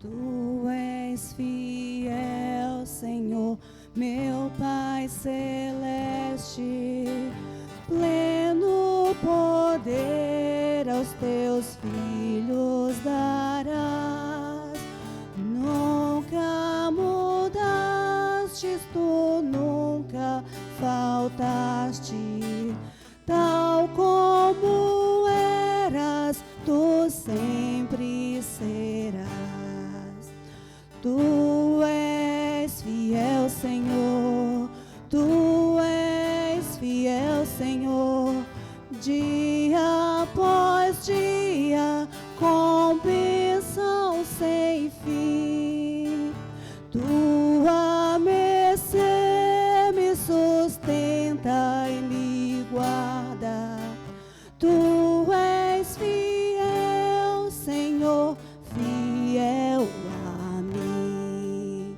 Tu és fiel, Senhor, meu Pai celeste, pleno poder aos teus filhos darás. Nunca mudastes, tu nunca faltaste, tal como eras, tu sempre serás. Tu és fiel, Senhor, tu és fiel, Senhor, dia após dia, com bênção sem fim. Tua mercê me sustenta e me guarda. Tu és fiel, Senhor, fiel a mim.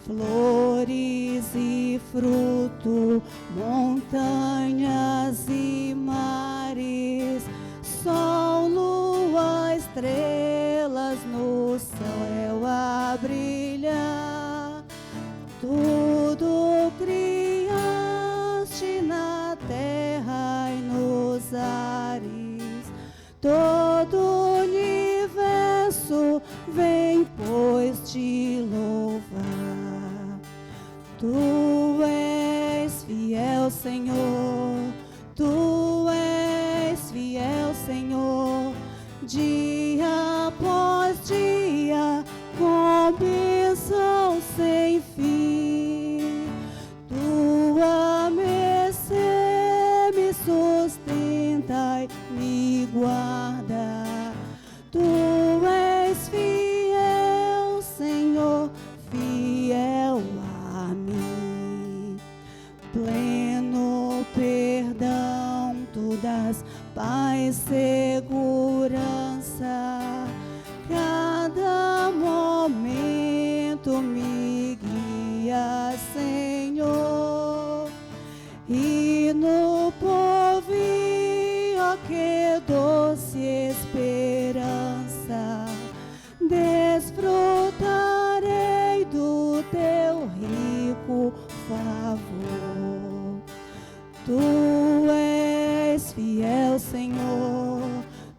Flores e fruto, montanhas e mares, sol, lua, estrelas no céu a brilhar. Tudo criaste na terra e nos ares, todo o universo vem, pois, te louvar. Tu és fiel, Senhor, tu és fiel, Senhor, dia após dia, com bênção sem fim. Tua mercê me sustenta e me guarda. Tu és fiel, Senhor, fiel a mim. Pleno perdão, tu dás paz, segurança. Cada momento me guia, Senhor. E no porvir, ó, que doce esperança, desfrutarei do teu rico favor. Tu és fiel, Senhor,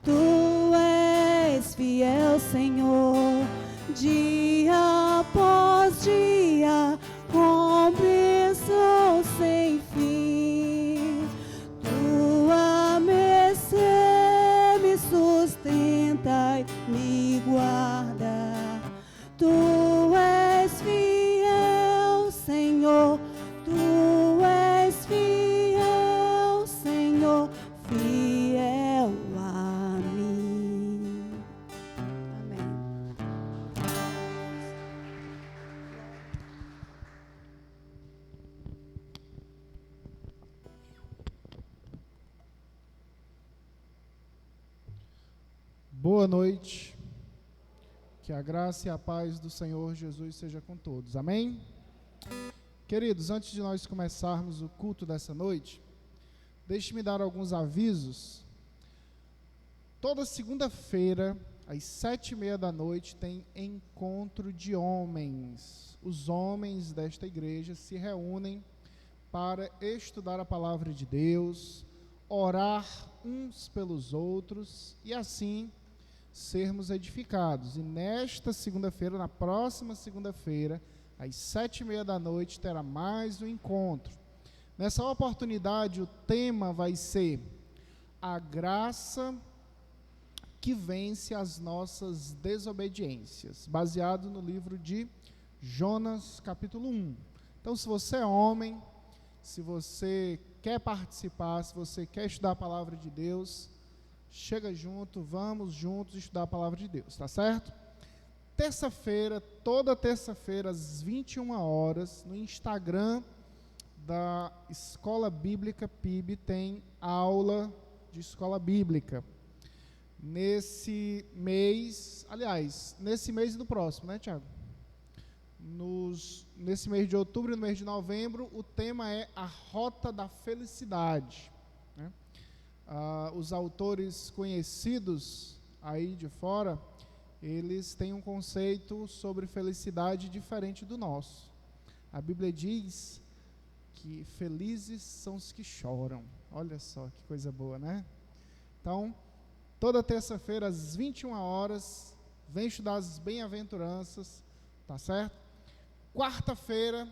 tu és fiel, Senhor, dia após dia, com bênção sem fim. Tua mercê me sustenta e me guarda. Tu és fiel, Senhor, tu és fiel, Senhor, fiel a mim. Amém. Boa noite, que a graça e a paz do Senhor Jesus seja com todos, amém? Queridos, antes de nós começarmos o culto dessa noite, deixe-me dar alguns avisos. Toda segunda-feira, às 7h30 da noite, tem encontro de homens. Os homens desta igreja se reúnem para estudar a palavra de Deus, orar uns pelos outros e assim sermos edificados. E nesta segunda-feira, na próxima segunda-feira, às 7h30 da noite, terá mais um encontro. Nessa oportunidade, o tema vai ser a graça que vence as nossas desobediências, baseado no livro de Jonas, capítulo 1. Então, se você é homem, se você quer participar, se você quer estudar a palavra de Deus, chega junto, vamos juntos estudar a palavra de Deus, tá certo? Terça-feira, toda terça-feira, às 21 horas, no Instagram da Escola Bíblica PIB, tem aula de escola bíblica. Nesse mês, aliás, nesse mês e no próximo, né, Tiago? Nesse mês de outubro e no mês de novembro, o tema é a Rota da Felicidade, né? Os autores conhecidos aí de fora, eles têm um conceito sobre felicidade diferente do nosso. A Bíblia diz que felizes são os que choram. Olha só que coisa boa, né? Então, toda terça-feira às 21 horas, vem estudar as bem-aventuranças, tá certo? Quarta-feira,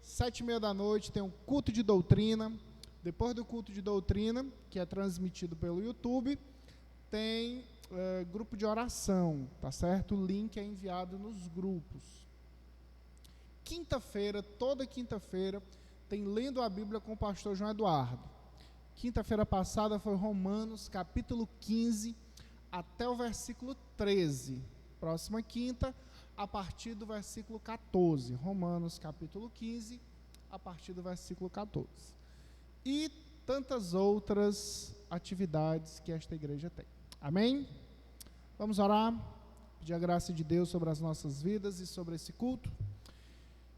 7h30 da noite, tem um culto de doutrina. Depois do culto de doutrina, que é transmitido pelo YouTube, tem grupo de oração, tá certo? O link é enviado nos grupos. Quinta-feira, toda quinta-feira, tem Lendo a Bíblia com o pastor João Eduardo. Quinta-feira passada foi Romanos, capítulo 15, até o versículo 13. Próxima quinta, a partir do versículo 14. Romanos, capítulo 15, a partir do versículo 14. E tantas outras atividades que esta igreja tem. Amém? Vamos orar, pedir a graça de Deus sobre as nossas vidas e sobre esse culto.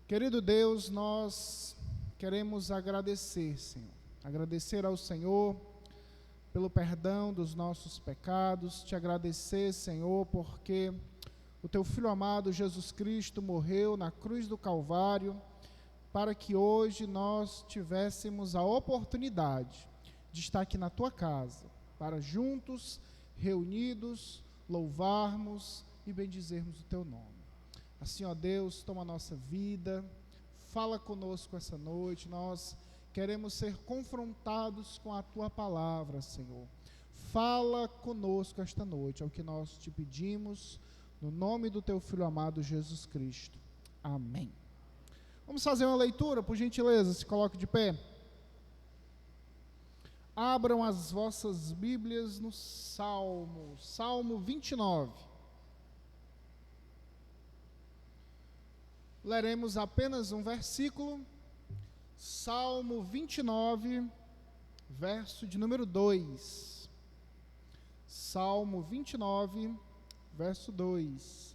Querido Deus, nós queremos agradecer, Senhor. Agradecer ao Senhor pelo perdão dos nossos pecados. Te agradecer, Senhor, porque o Teu Filho amado, Jesus Cristo, morreu na cruz do Calvário, para que hoje nós tivéssemos a oportunidade de estar aqui na Tua casa, para juntos, reunidos, louvarmos e bendizermos o Teu nome. Assim, ó Deus, toma a nossa vida, fala conosco essa noite. Nós queremos ser confrontados com a Tua palavra, Senhor. Fala conosco esta noite, é o que nós te pedimos, no nome do Teu Filho amado, Jesus Cristo. Amém. Vamos fazer uma leitura, por gentileza, se coloque de pé. Abram as vossas Bíblias no Salmo 29. Leremos apenas um versículo, Salmo 29, verso de número 2. Salmo 29, verso 2.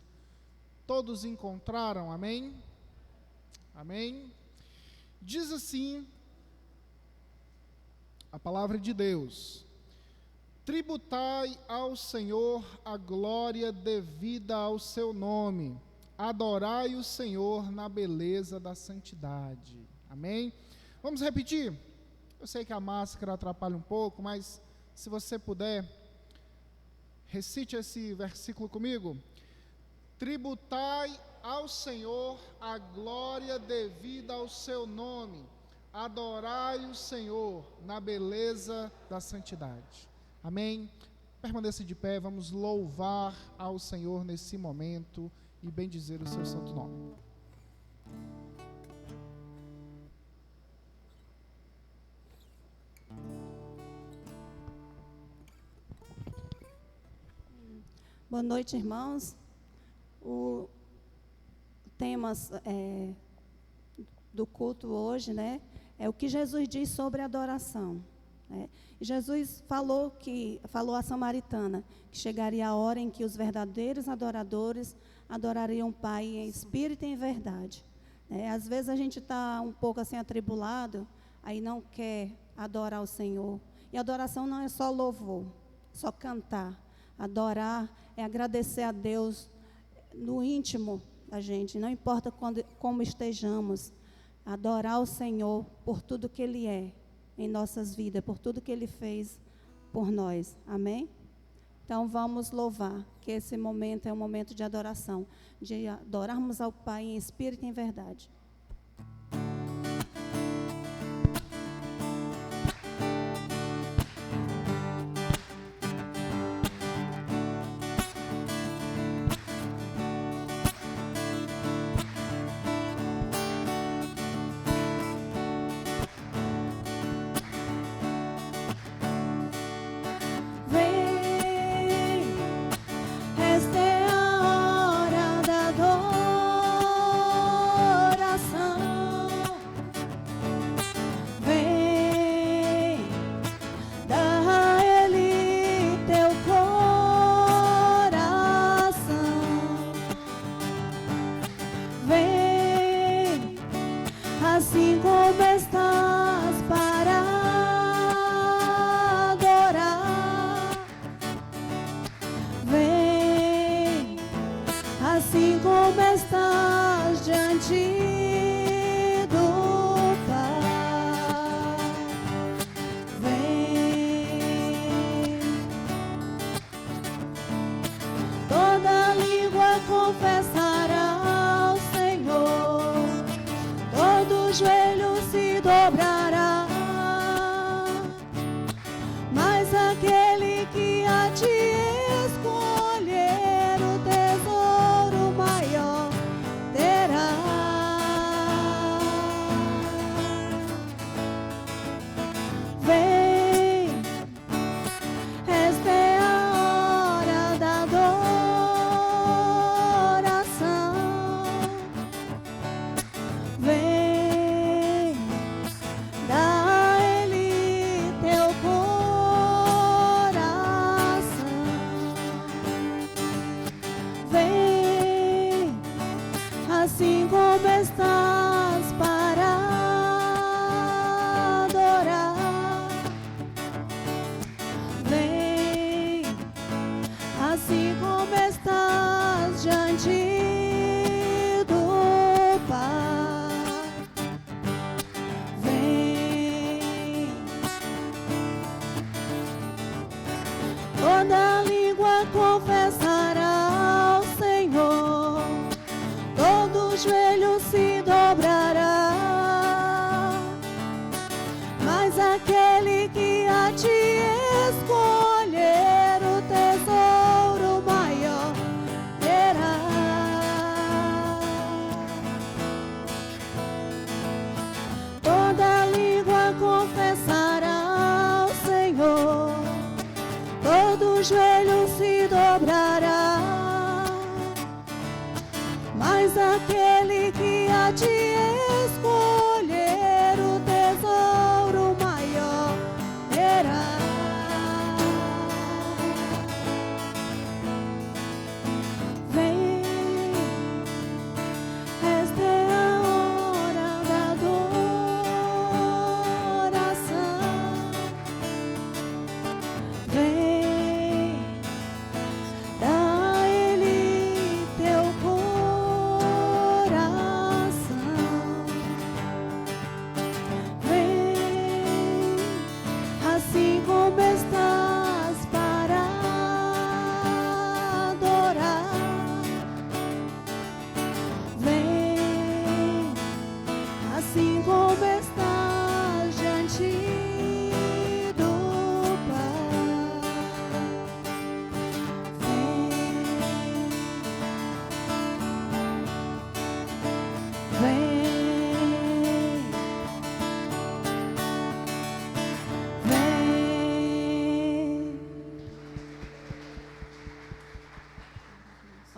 Todos encontraram, amém? Amém? Diz assim a palavra de Deus: tributai ao Senhor a glória devida ao seu nome, adorai o Senhor na beleza da santidade. Amém? Vamos repetir? Eu sei que a máscara atrapalha um pouco, mas se você puder, recite esse versículo comigo. Tributai ao Senhor a glória devida ao seu nome, adorai o Senhor na beleza da santidade. Amém? Permaneça de pé, vamos louvar ao Senhor nesse momento e bendizer o seu santo nome. Boa noite, irmãos. O tema do culto hoje, né, é o que Jesus diz sobre adoração. Né? Jesus falou a samaritana que chegaria a hora em que os verdadeiros adoradores adorariam o Pai em espírito e em verdade. Às vezes a gente está um pouco assim atribulado, aí não quer adorar o Senhor. E adoração não é só louvor, só cantar. Adorar é agradecer a Deus no íntimo da gente, não importa como estejamos. Adorar o Senhor por tudo que Ele é em nossas vidas, por tudo que Ele fez por nós. Amém? Então vamos louvar, que esse momento é um momento de adoração, de adorarmos ao Pai em espírito e em verdade. Esta é a hora da adoração.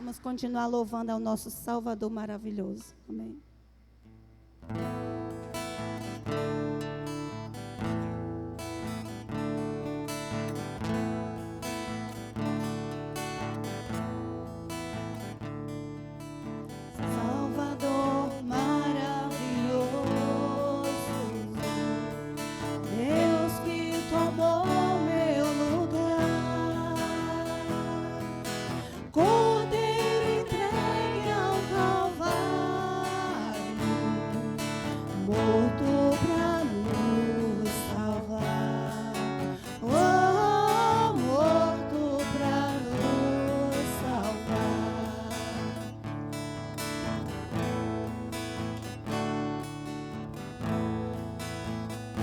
Vamos continuar louvando ao nosso Salvador maravilhoso. Amém.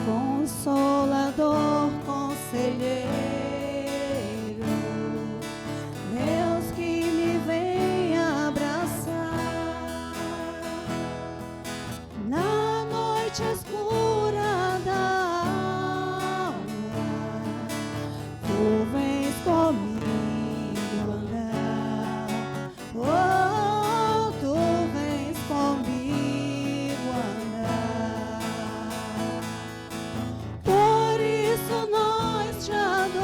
Consolador, conselheiro, Deus que me vem abraçar na noite escura da alma, tu vens comigo andar, oh, tu vens comigo andar. Por isso nós te adoramos.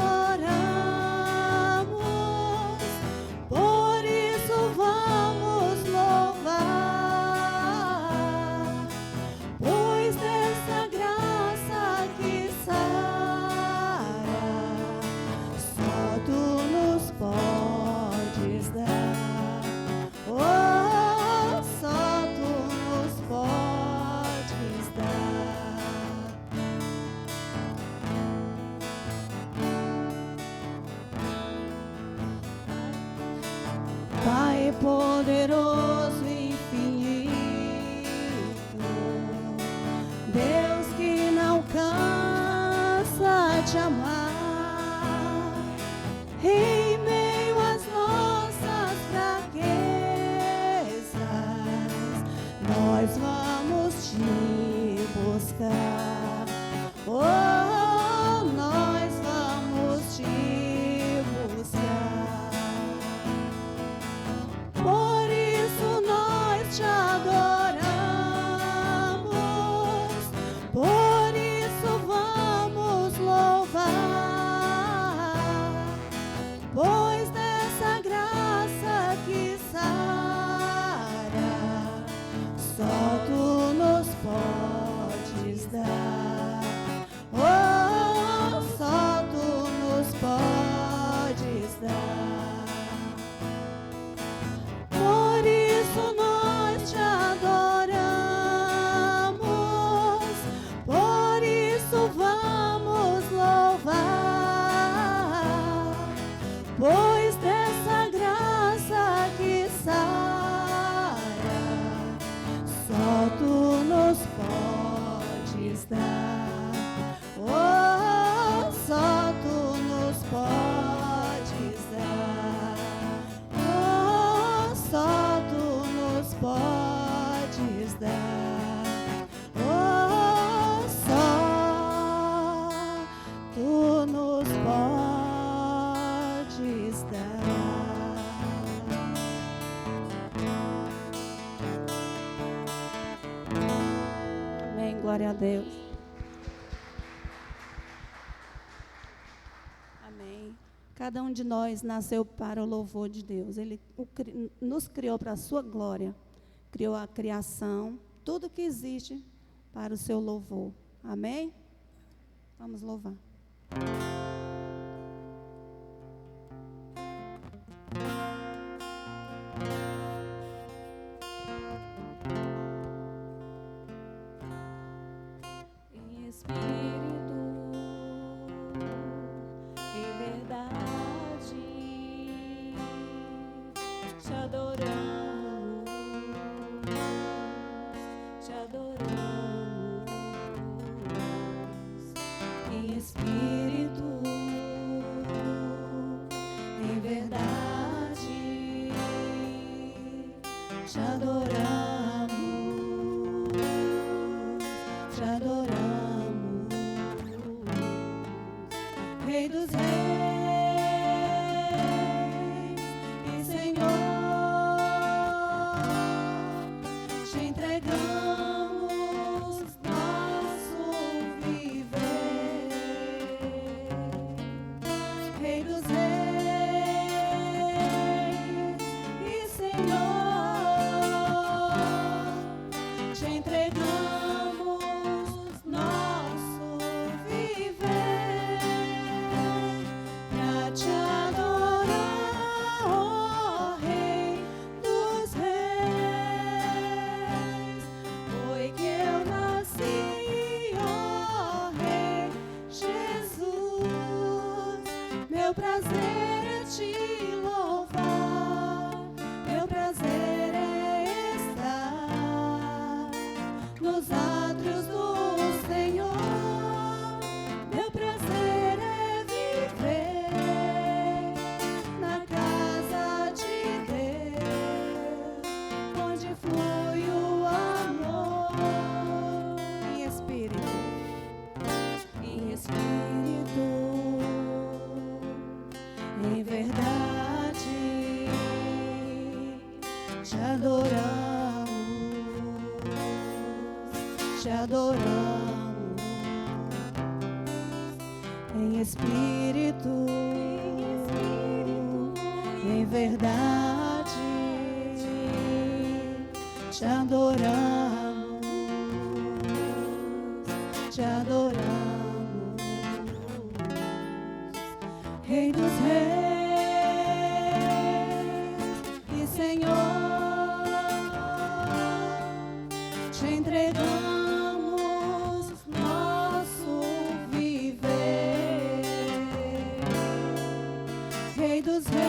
Pai poderoso e infinito, Deus que não cansa de amar, em meio às nossas fraquezas, nós vamos te buscar. Oh, nós vamos te buscar. Por isso nós te adoramos, por isso vamos louvar, pois dessa graça que sara, só tu nos podes dar. Oh, só tu nos podes dar. Por isso nós te adoramos, por isso vamos louvar, pois dessa graça que sara, só tu nos podes dar. Oh, só tu nos podes dar. Oh, só tu nos podes dar. Oh, só tu nos podes dar. Amém, glória a Deus. Amém. Cada um de nós nasceu para o louvor de Deus. Ele nos criou para a sua glória. Criou a criação, tudo que existe para o seu louvor. Amém? Vamos louvar. Em espírito, em verdade, te adoramos, te adoramos. Em espírito, em verdade, te adoramos, te adoramos. Rei dos reis e Senhor, te entregamos nosso viver. Rei dos reis e Senhor, te entregamos nosso viver pra te adorar, ó Rei dos reis. Foi que eu nasci, ó Rei Jesus. Meu prazer é te louvar, meu prazer é estar nos átrios do Senhor. Meu prazer é viver na casa de Deus, onde flui o amor. Em espírito, em verdade, te adoramos, te adoramos. Em espírito, em verdade, te adoramos, te adoramos. Rei dos reis e Senhor, te entregamos nosso viver. Rei dos reis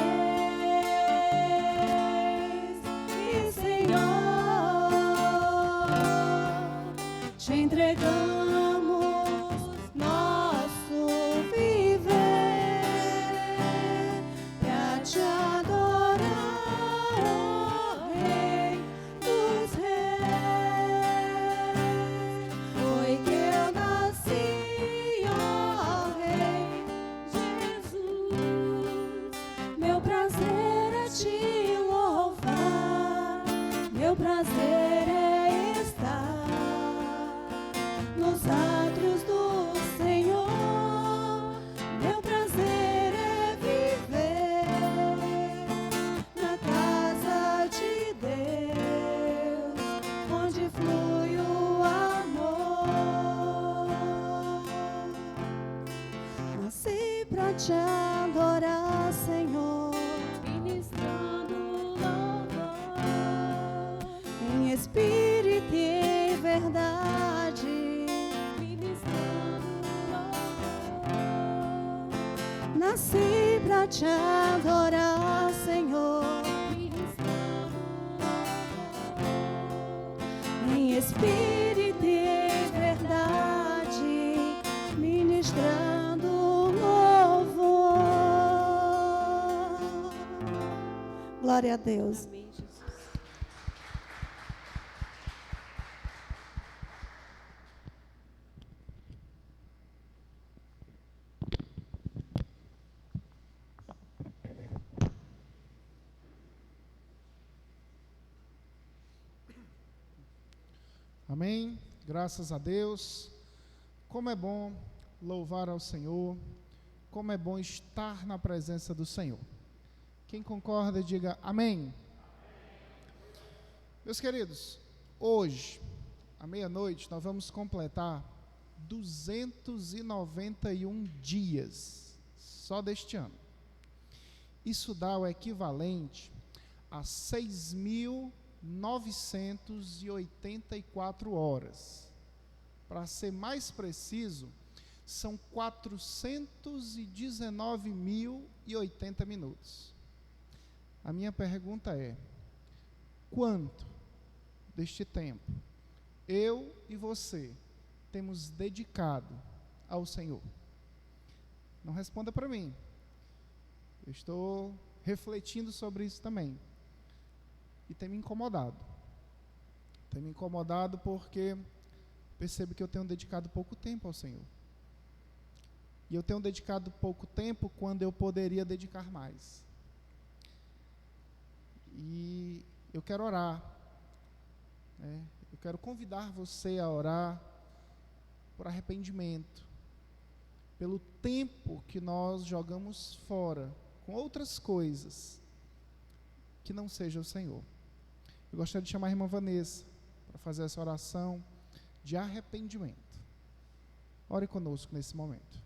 pra te adorar, Senhor, ministrando louvor, em espírito e em verdade. ministrando louvor, Nasci pra te adorar, Senhor, ministrando louvor, em espírito e em verdade, ministrando louvor. Glória a Deus. Amém, Jesus. Amém? Graças a Deus. Como é bom louvar ao Senhor. Como é bom estar na presença do Senhor. Quem concorda, diga amém. Meus queridos, hoje, à meia-noite, nós vamos completar 291 dias só deste ano. Isso dá o equivalente a 6.984 horas. Para ser mais preciso, são 419.080 minutos. A minha pergunta é: quanto deste tempo eu e você temos dedicado ao Senhor? Não responda para mim. Eu estou refletindo sobre isso também. E tem me incomodado. Tem me incomodado porque percebo que eu tenho dedicado pouco tempo ao Senhor. E eu tenho dedicado pouco tempo quando eu poderia dedicar mais. E eu quero orar. Eu quero convidar você a orar por arrependimento, pelo tempo que nós jogamos fora com outras coisas que não seja o Senhor. Eu gostaria de chamar a irmã Vanessa para fazer essa oração de arrependimento. Ore conosco nesse momento.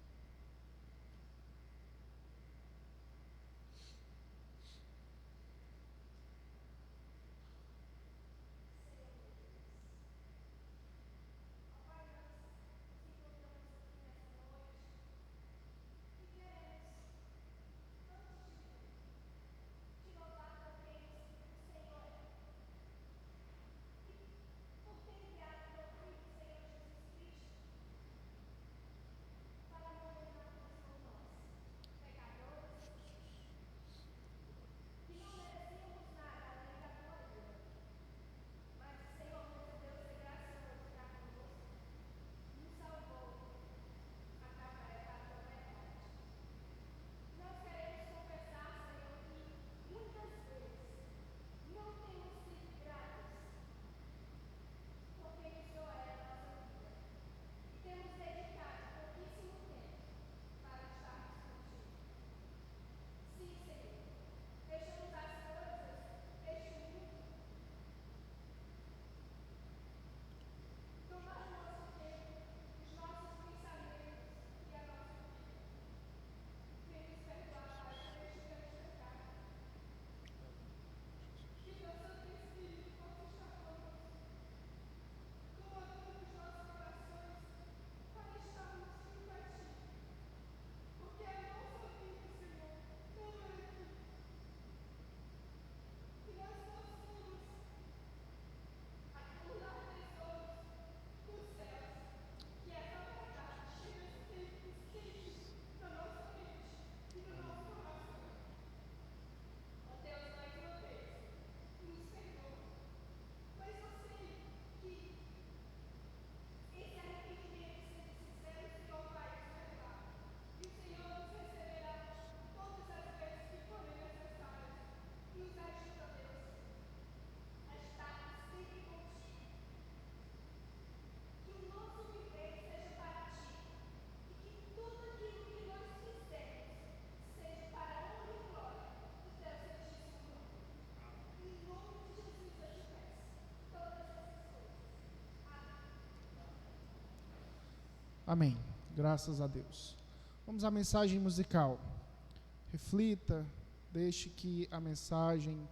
Amém. Graças a Deus. Vamos à mensagem musical. Reflita, deixe que a mensagem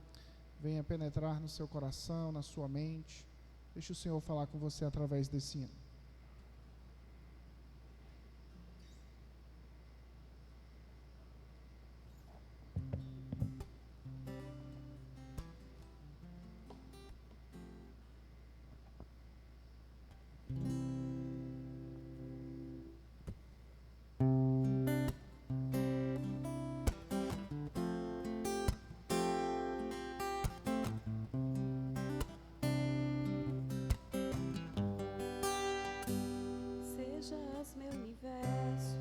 venha penetrar no seu coração, na sua mente. Deixe o Senhor falar com você através desse hino. Sejas meu universo.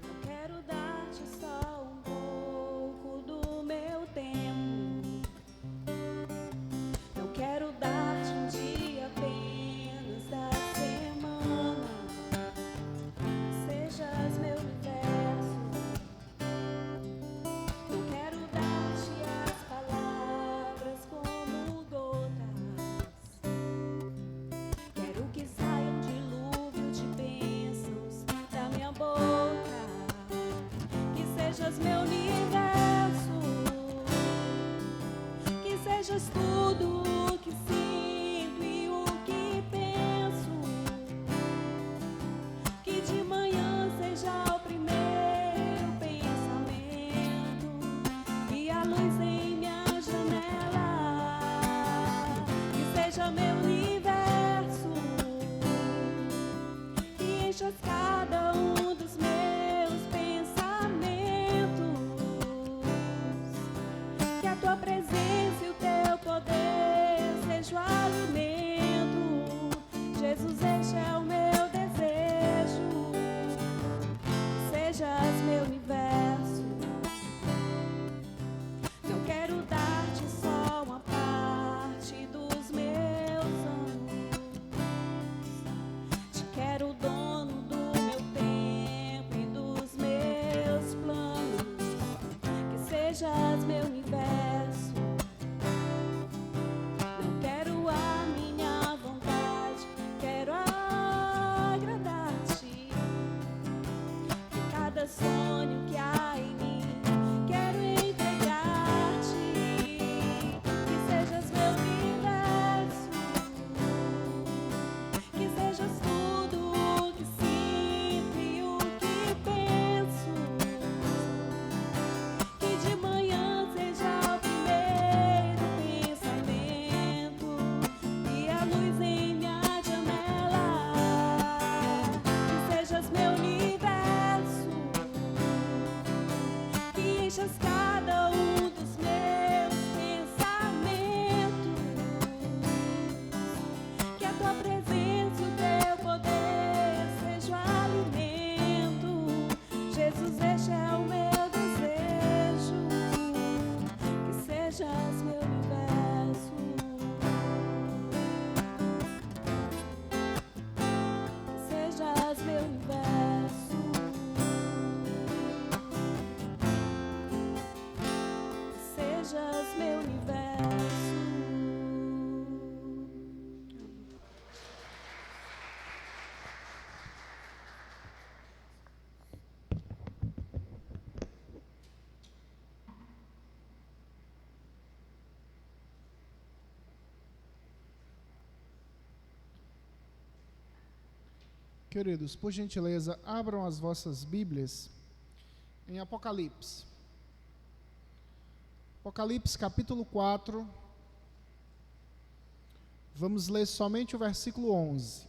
Eu quero dar-te só um pouco do meu tempo. Eu quero dar-te um dia apenas da semana. Sejas meu universo. Eu quero dar-te as palavras como gotas. Quero que saia um dilúvio de bênçãos da minha boca. Que sejas meu universo. Que sejas tudo o que sinto e o que penso. Que de manhã seja o primeiro pensamento e a luz em minha janela. Que seja meu universo. Que enchas cada um dos meus pensamentos. Que a tua presença e o teu poder seja o alimento. Jesus, este é o meu desejo. Que sejas meu universo. Não quero dar-te só uma parte dos meus anos. Te quero dono do meu tempo e dos meus planos. Que sejas meu universo. Não quero a minha vontade, quero agradar-te. Que cada sonho que há em mim, quero entregar-te. Que sejas meu universo. Que sejas tudo o que sinto e o que penso. Que de manhã seja o primeiro pensamento e a luz em minha janela. Que sejas meu universo. Que enchas cada um dos meus pensamentos. Que a tua presença e o teu poder seja o alimento. Jesus, este é o meu desejo. Que sejas meu universo. Que sejas meu universo. Que sejas meu universo. Queridos, por gentileza, abram as vossas Bíblias em Apocalipse. Apocalipse capítulo 4. Vamos ler somente o versículo 11.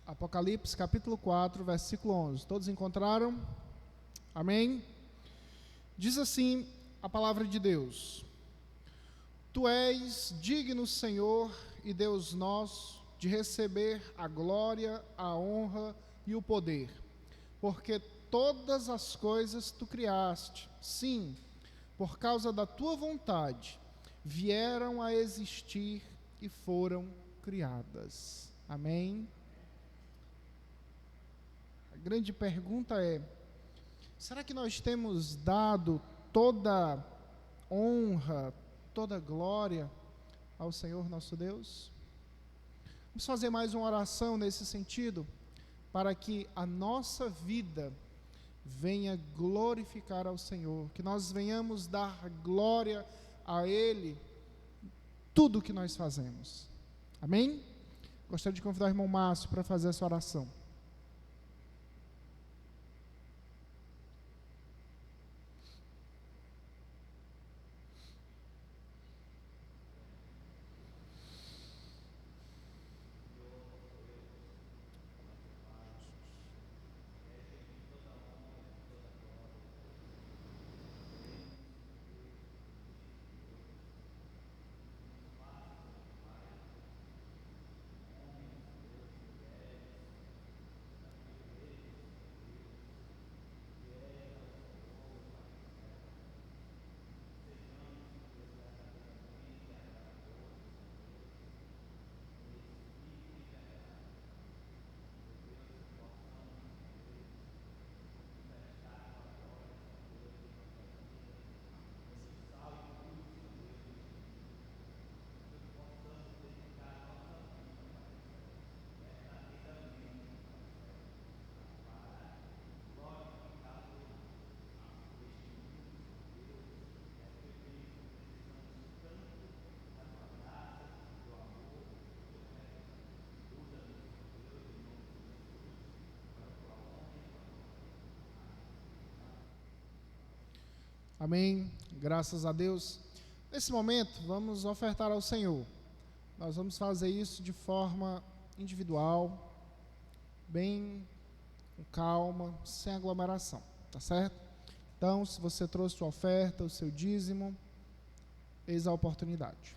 Apocalipse capítulo 4, versículo 11. Todos encontraram? Amém? Diz assim a palavra de Deus: Tu és digno, Senhor e Deus nosso, de receber a glória, a honra e o poder, porque todas as coisas tu criaste, sim, por causa da tua vontade, vieram a existir e foram criadas. Amém? A grande pergunta é: será que nós temos dado toda honra, toda glória ao Senhor nosso Deus? Vamos fazer mais uma oração nesse sentido, para que a nossa vida venha glorificar ao Senhor, que nós venhamos dar glória a Ele, tudo que nós fazemos. Amém? Gostaria de convidar o irmão Márcio para fazer essa oração. Amém, graças a Deus. Nesse momento, vamos ofertar ao Senhor. Nós vamos fazer isso de forma individual, bem com calma, sem aglomeração, tá certo? Então, se você trouxe sua oferta, o seu dízimo, eis a oportunidade.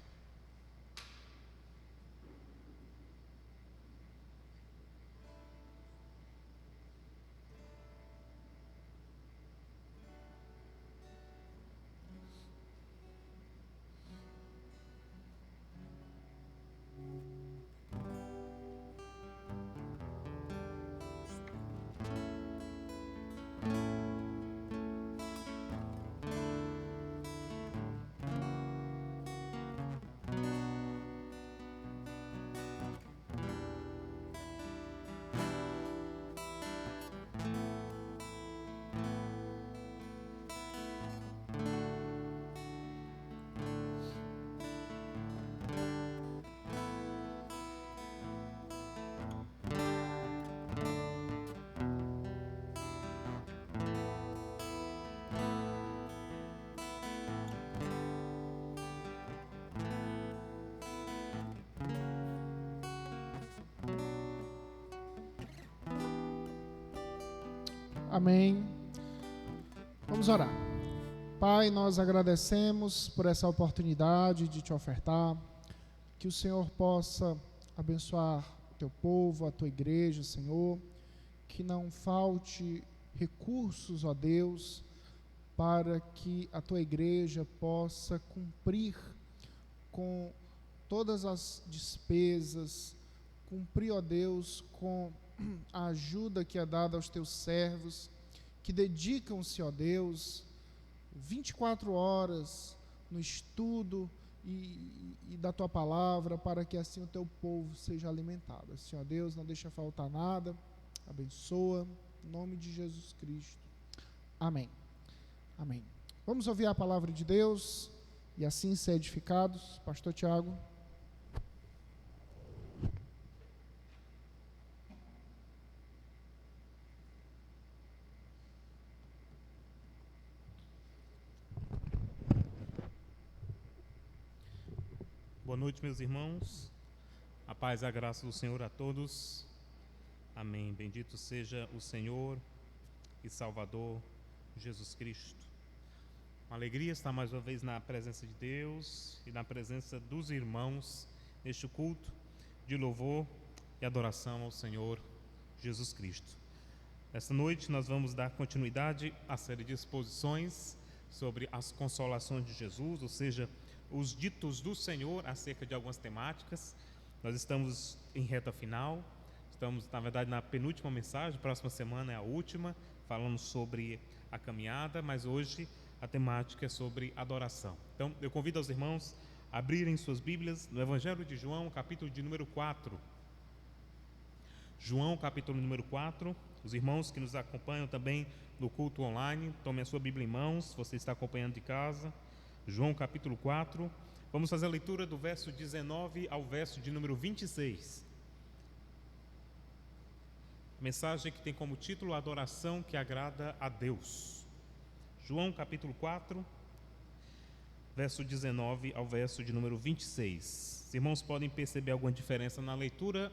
Amém. Vamos orar. Pai, nós agradecemos por essa oportunidade de te ofertar, que o Senhor possa abençoar o teu povo, a tua igreja, Senhor, que não falte recursos, ó Deus, para que a tua igreja possa cumprir com todas as despesas, cumprir, ó Deus, com a ajuda que é dada aos teus servos, que dedicam-se, ó Deus, 24 horas no estudo e da tua palavra, para que assim o teu povo seja alimentado. Assim, ó Deus, não deixa faltar nada, abençoa, em nome de Jesus Cristo. Amém. Amém. Vamos ouvir a palavra de Deus e assim ser edificados. Pastor Tiago. Boa noite, meus irmãos. A paz e a graça do Senhor a todos. Amém. Bendito seja o Senhor e Salvador Jesus Cristo. Uma alegria estar mais uma vez na presença de Deus e na presença dos irmãos neste culto de louvor e adoração ao Senhor Jesus Cristo. Esta noite nós vamos dar continuidade à série de exposições sobre as consolações de Jesus, ou seja, os ditos do Senhor acerca de algumas temáticas. Nós estamos em reta final, estamos na verdade na penúltima mensagem, próxima semana é a última, falando sobre a caminhada, mas hoje a temática é sobre adoração. Então, eu convido os irmãos a abrirem suas Bíblias no Evangelho de João, capítulo de número 4. João, capítulo número 4. Os irmãos que nos acompanham também no culto online, tomem a sua Bíblia em mãos, se você está acompanhando de casa. João, capítulo 4. Vamos fazer a leitura do verso 19 ao verso de número 26. Mensagem que tem como título: Adoração que agrada a Deus. João capítulo 4, verso 19 ao verso de número 26. Os irmãos podem perceber alguma diferença na leitura,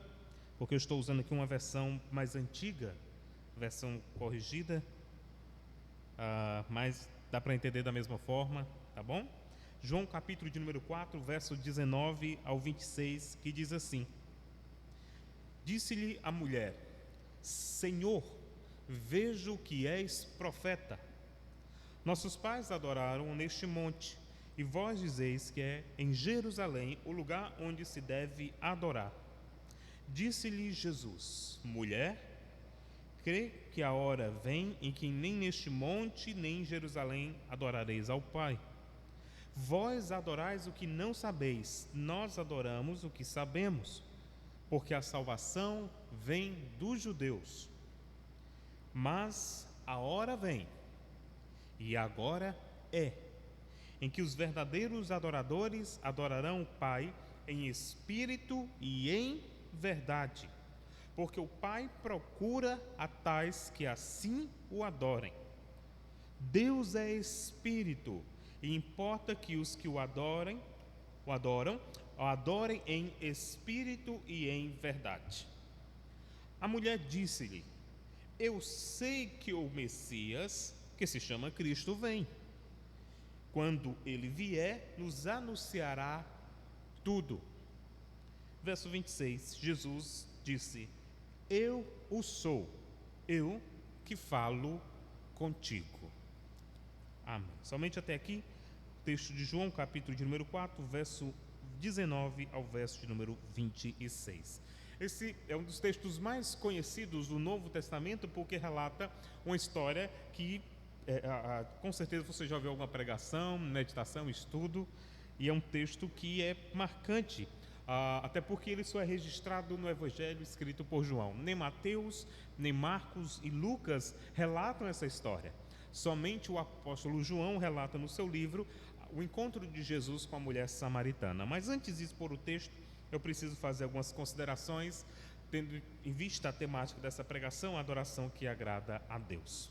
porque eu estou usando aqui uma versão mais antiga, versão corrigida, mas dá para entender da mesma forma, tá bom? João capítulo de número 4, verso 19 ao 26, que diz assim: Disse-lhe a mulher: Senhor, vejo que és profeta. Nossos pais adoraram neste monte, e vós dizeis que é em Jerusalém o lugar onde se deve adorar. Disse-lhe Jesus: Mulher, crê que a hora vem em que nem neste monte nem em Jerusalém adorareis ao Pai. Vós adorais o que não sabeis, nós adoramos o que sabemos, porque a salvação vem dos judeus. Mas a hora vem, e agora é, em que os verdadeiros adoradores adorarão o Pai em espírito e em verdade, porque o Pai procura a tais que assim o adorem. Deus é espírito, e importa que os que o adoram em espírito e em verdade. A mulher disse-lhe: Eu sei que o Messias, que se chama Cristo, vem. Quando ele vier, nos anunciará tudo. Verso 26, Jesus disse: Eu o sou, eu que falo contigo. Amém. Somente até aqui, texto de João, capítulo de número 4, verso 19 ao verso de número 26. Esse é um dos textos mais conhecidos do Novo Testamento, porque relata uma história que, com certeza você já ouviu alguma pregação, meditação, estudo, e é um texto que é marcante, até porque ele só é registrado no Evangelho escrito por João. Nem Mateus, nem Marcos e Lucas relatam essa história. Somente o apóstolo João relata no seu livro o encontro de Jesus com a mulher samaritana. Mas antes de expor o texto, eu preciso fazer algumas considerações, tendo em vista a temática dessa pregação, a adoração que agrada a Deus.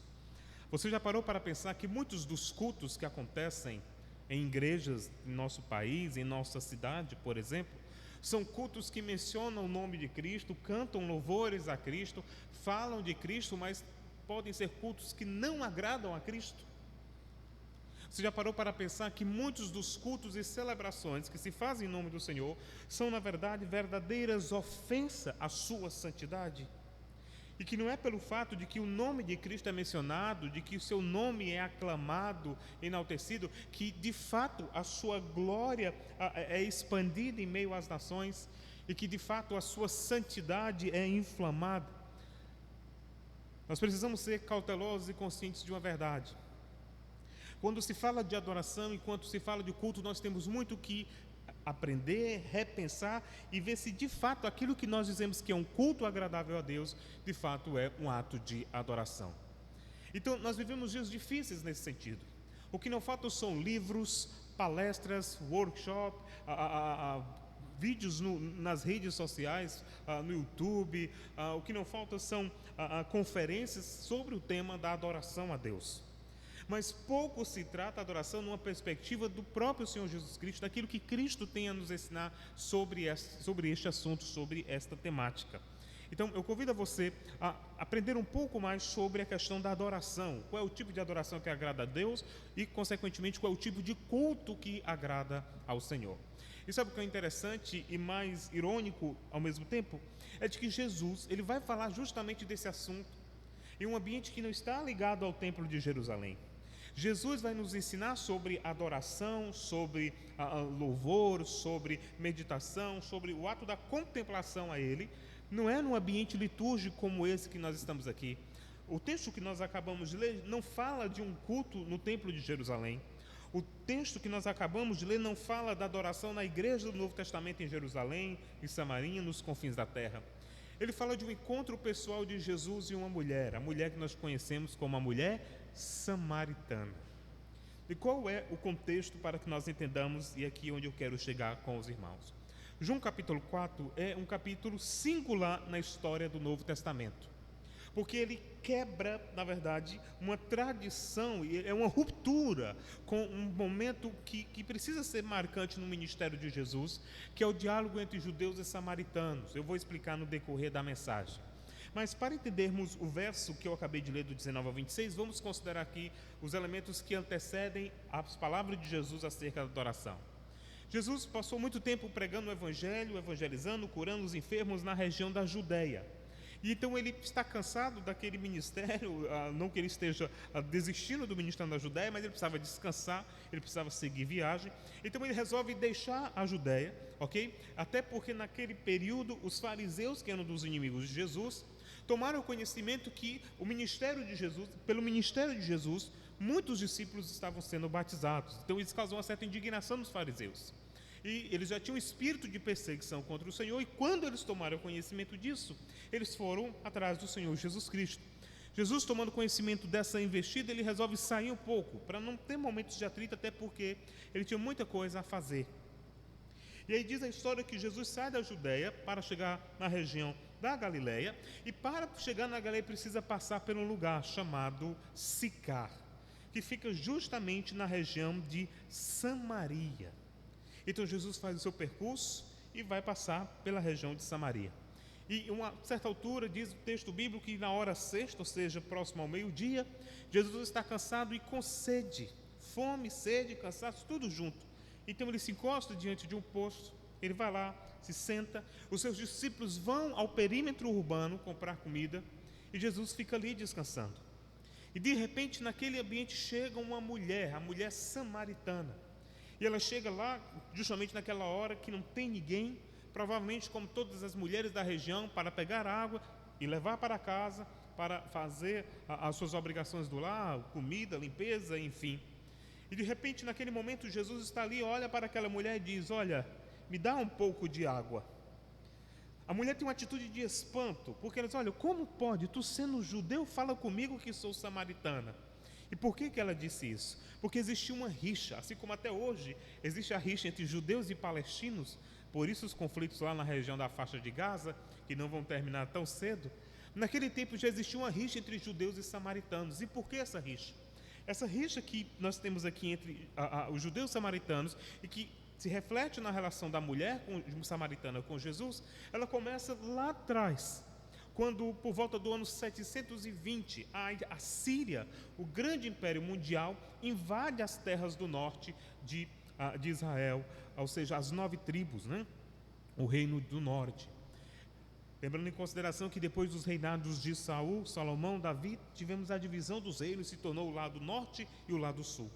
Você já parou para pensar que muitos dos cultos que acontecem em igrejas em nosso país, em nossa cidade, por exemplo, são cultos que mencionam o nome de Cristo, cantam louvores a Cristo, falam de Cristo, mas podem ser cultos que não agradam a Cristo? Você já parou para pensar que muitos dos cultos e celebrações que se fazem em nome do Senhor são, na verdade, verdadeiras ofensas à sua santidade? E que não é pelo fato de que o nome de Cristo é mencionado, de que o seu nome é aclamado, enaltecido, que de fato a sua glória é expandida em meio às nações e que de fato a sua santidade é inflamada. Nós precisamos ser cautelosos e conscientes de uma verdade. Quando se fala de adoração, enquanto se fala de culto, nós temos muito que aprender, repensar e ver se de fato aquilo que nós dizemos que é um culto agradável a Deus, de fato é um ato de adoração. Então, nós vivemos dias difíceis nesse sentido. O que não falta são livros, palestras, workshop, vídeos nas redes sociais, no YouTube. O que não falta são conferências sobre o tema da adoração a Deus. Mas pouco se trata a adoração numa perspectiva do próprio Senhor Jesus Cristo, daquilo que Cristo tem a nos ensinar sobre este assunto, sobre esta temática. Então, eu convido a você a aprender um pouco mais sobre a questão da adoração. Qual é o tipo de adoração que agrada a Deus e, consequentemente, qual é o tipo de culto que agrada ao Senhor. E sabe o que é interessante e mais irônico ao mesmo tempo? É de que Jesus, ele vai falar justamente desse assunto em um ambiente que não está ligado ao Templo de Jerusalém. Jesus vai nos ensinar sobre adoração, sobre louvor, sobre meditação, sobre o ato da contemplação a Ele. Não é num ambiente litúrgico como esse que nós estamos aqui. O texto que nós acabamos de ler não fala de um culto no templo de Jerusalém. O texto que nós acabamos de ler não fala da adoração na igreja do Novo Testamento em Jerusalém, em Samaria, nos confins da terra. Ele fala de um encontro pessoal de Jesus e uma mulher, a mulher que nós conhecemos como a mulher samaritana. E qual é o contexto para que nós entendamos, e aqui onde eu quero chegar com os irmãos? João capítulo 4 é um capítulo singular na história do Novo Testamento, porque ele quebra, na verdade, uma tradição, e é uma ruptura com um momento que precisa ser marcante no ministério de Jesus, que é o diálogo entre judeus e samaritanos. Eu vou explicar no decorrer da mensagem. Mas para entendermos o verso que eu acabei de ler do 19 ao 26, vamos considerar aqui os elementos que antecedem as palavras de Jesus acerca da adoração. Jesus passou muito tempo pregando o evangelho, evangelizando, curando os enfermos na região da Judéia. E então ele está cansado daquele ministério, não que ele esteja desistindo do ministério da Judéia, mas ele precisava descansar, ele precisava seguir viagem. Então ele resolve deixar a Judéia, ok? Até porque naquele período os fariseus, que eram dos inimigos de Jesus, tomaram conhecimento que o ministério de Jesus, pelo ministério de Jesus, muitos discípulos estavam sendo batizados. Então isso causou uma certa indignação nos fariseus. E eles já tinham um espírito de perseguição contra o Senhor, e quando eles tomaram conhecimento disso, eles foram atrás do Senhor Jesus Cristo. Jesus, tomando conhecimento dessa investida, ele resolve sair um pouco, para não ter momentos de atrito, até porque ele tinha muita coisa a fazer. E aí diz a história que Jesus sai da Judéia para chegar na região da Galileia, e para chegar na Galileia precisa passar por um lugar chamado Sicar, que fica justamente na região de Samaria. Então Jesus faz o seu percurso e vai passar pela região de Samaria. E a uma certa altura, diz o texto bíblico que na hora sexta, ou seja, próximo ao meio-dia, Jesus está cansado e com sede, fome, sede, cansaço, tudo junto. Então ele se encosta diante de um poço, ele vai lá, se senta, os seus discípulos vão ao perímetro urbano comprar comida e Jesus fica ali descansando. E de repente naquele ambiente chega uma mulher, a mulher samaritana. E ela chega lá justamente naquela hora que não tem ninguém, provavelmente como todas as mulheres da região, para pegar água e levar para casa, para fazer as suas obrigações do lar, comida, limpeza, enfim. E de repente naquele momento Jesus está ali, olha para aquela mulher e diz: olha, me dá um pouco de água. A mulher tem uma atitude de espanto, porque ela diz: olha, como pode, tu sendo judeu, fala comigo que sou samaritana? E por que ela disse isso? Porque existia uma rixa, assim como até hoje existe a rixa entre judeus e palestinos, por isso os conflitos lá na região da faixa de Gaza, que não vão terminar tão cedo. Naquele tempo já existia uma rixa entre judeus e samaritanos. E por que essa rixa? Essa rixa que nós temos aqui entre os judeus e samaritanos, e que se reflete na relação da mulher samaritana com Jesus, ela começa lá atrás, quando por volta do ano 720, a Síria, o grande império mundial, invade as terras do norte de Israel, ou seja, as 9 tribos, né? O reino do norte. Lembrando em consideração que depois dos reinados de Saul, Salomão, Davi, tivemos a divisão dos reinos, se tornou o lado norte e o lado sul.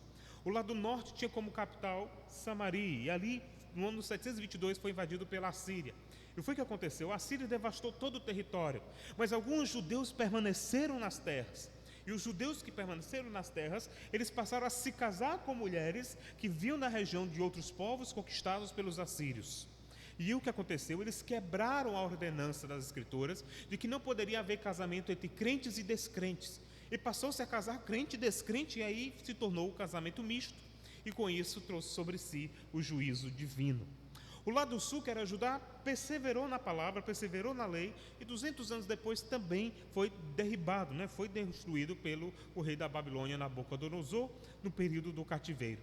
O lado norte tinha como capital Samaria, e ali, no ano 722, foi invadido pela Assíria. E foi o que aconteceu: a Síria devastou todo o território, mas alguns judeus permaneceram nas terras. E os judeus que permaneceram nas terras, eles passaram a se casar com mulheres que vinham da região de outros povos conquistados pelos assírios. E o que aconteceu? Eles quebraram a ordenança das escrituras de que não poderia haver casamento entre crentes e descrentes. E passou-se a casar crente e descrente, e aí se tornou o casamento misto. E com isso trouxe sobre si o juízo divino. O lado sul, que era Judá, perseverou na palavra, perseverou na lei, e 200 anos depois também foi derribado, né? Foi destruído pelo rei da Babilônia, Nabucodonosor, no período do cativeiro.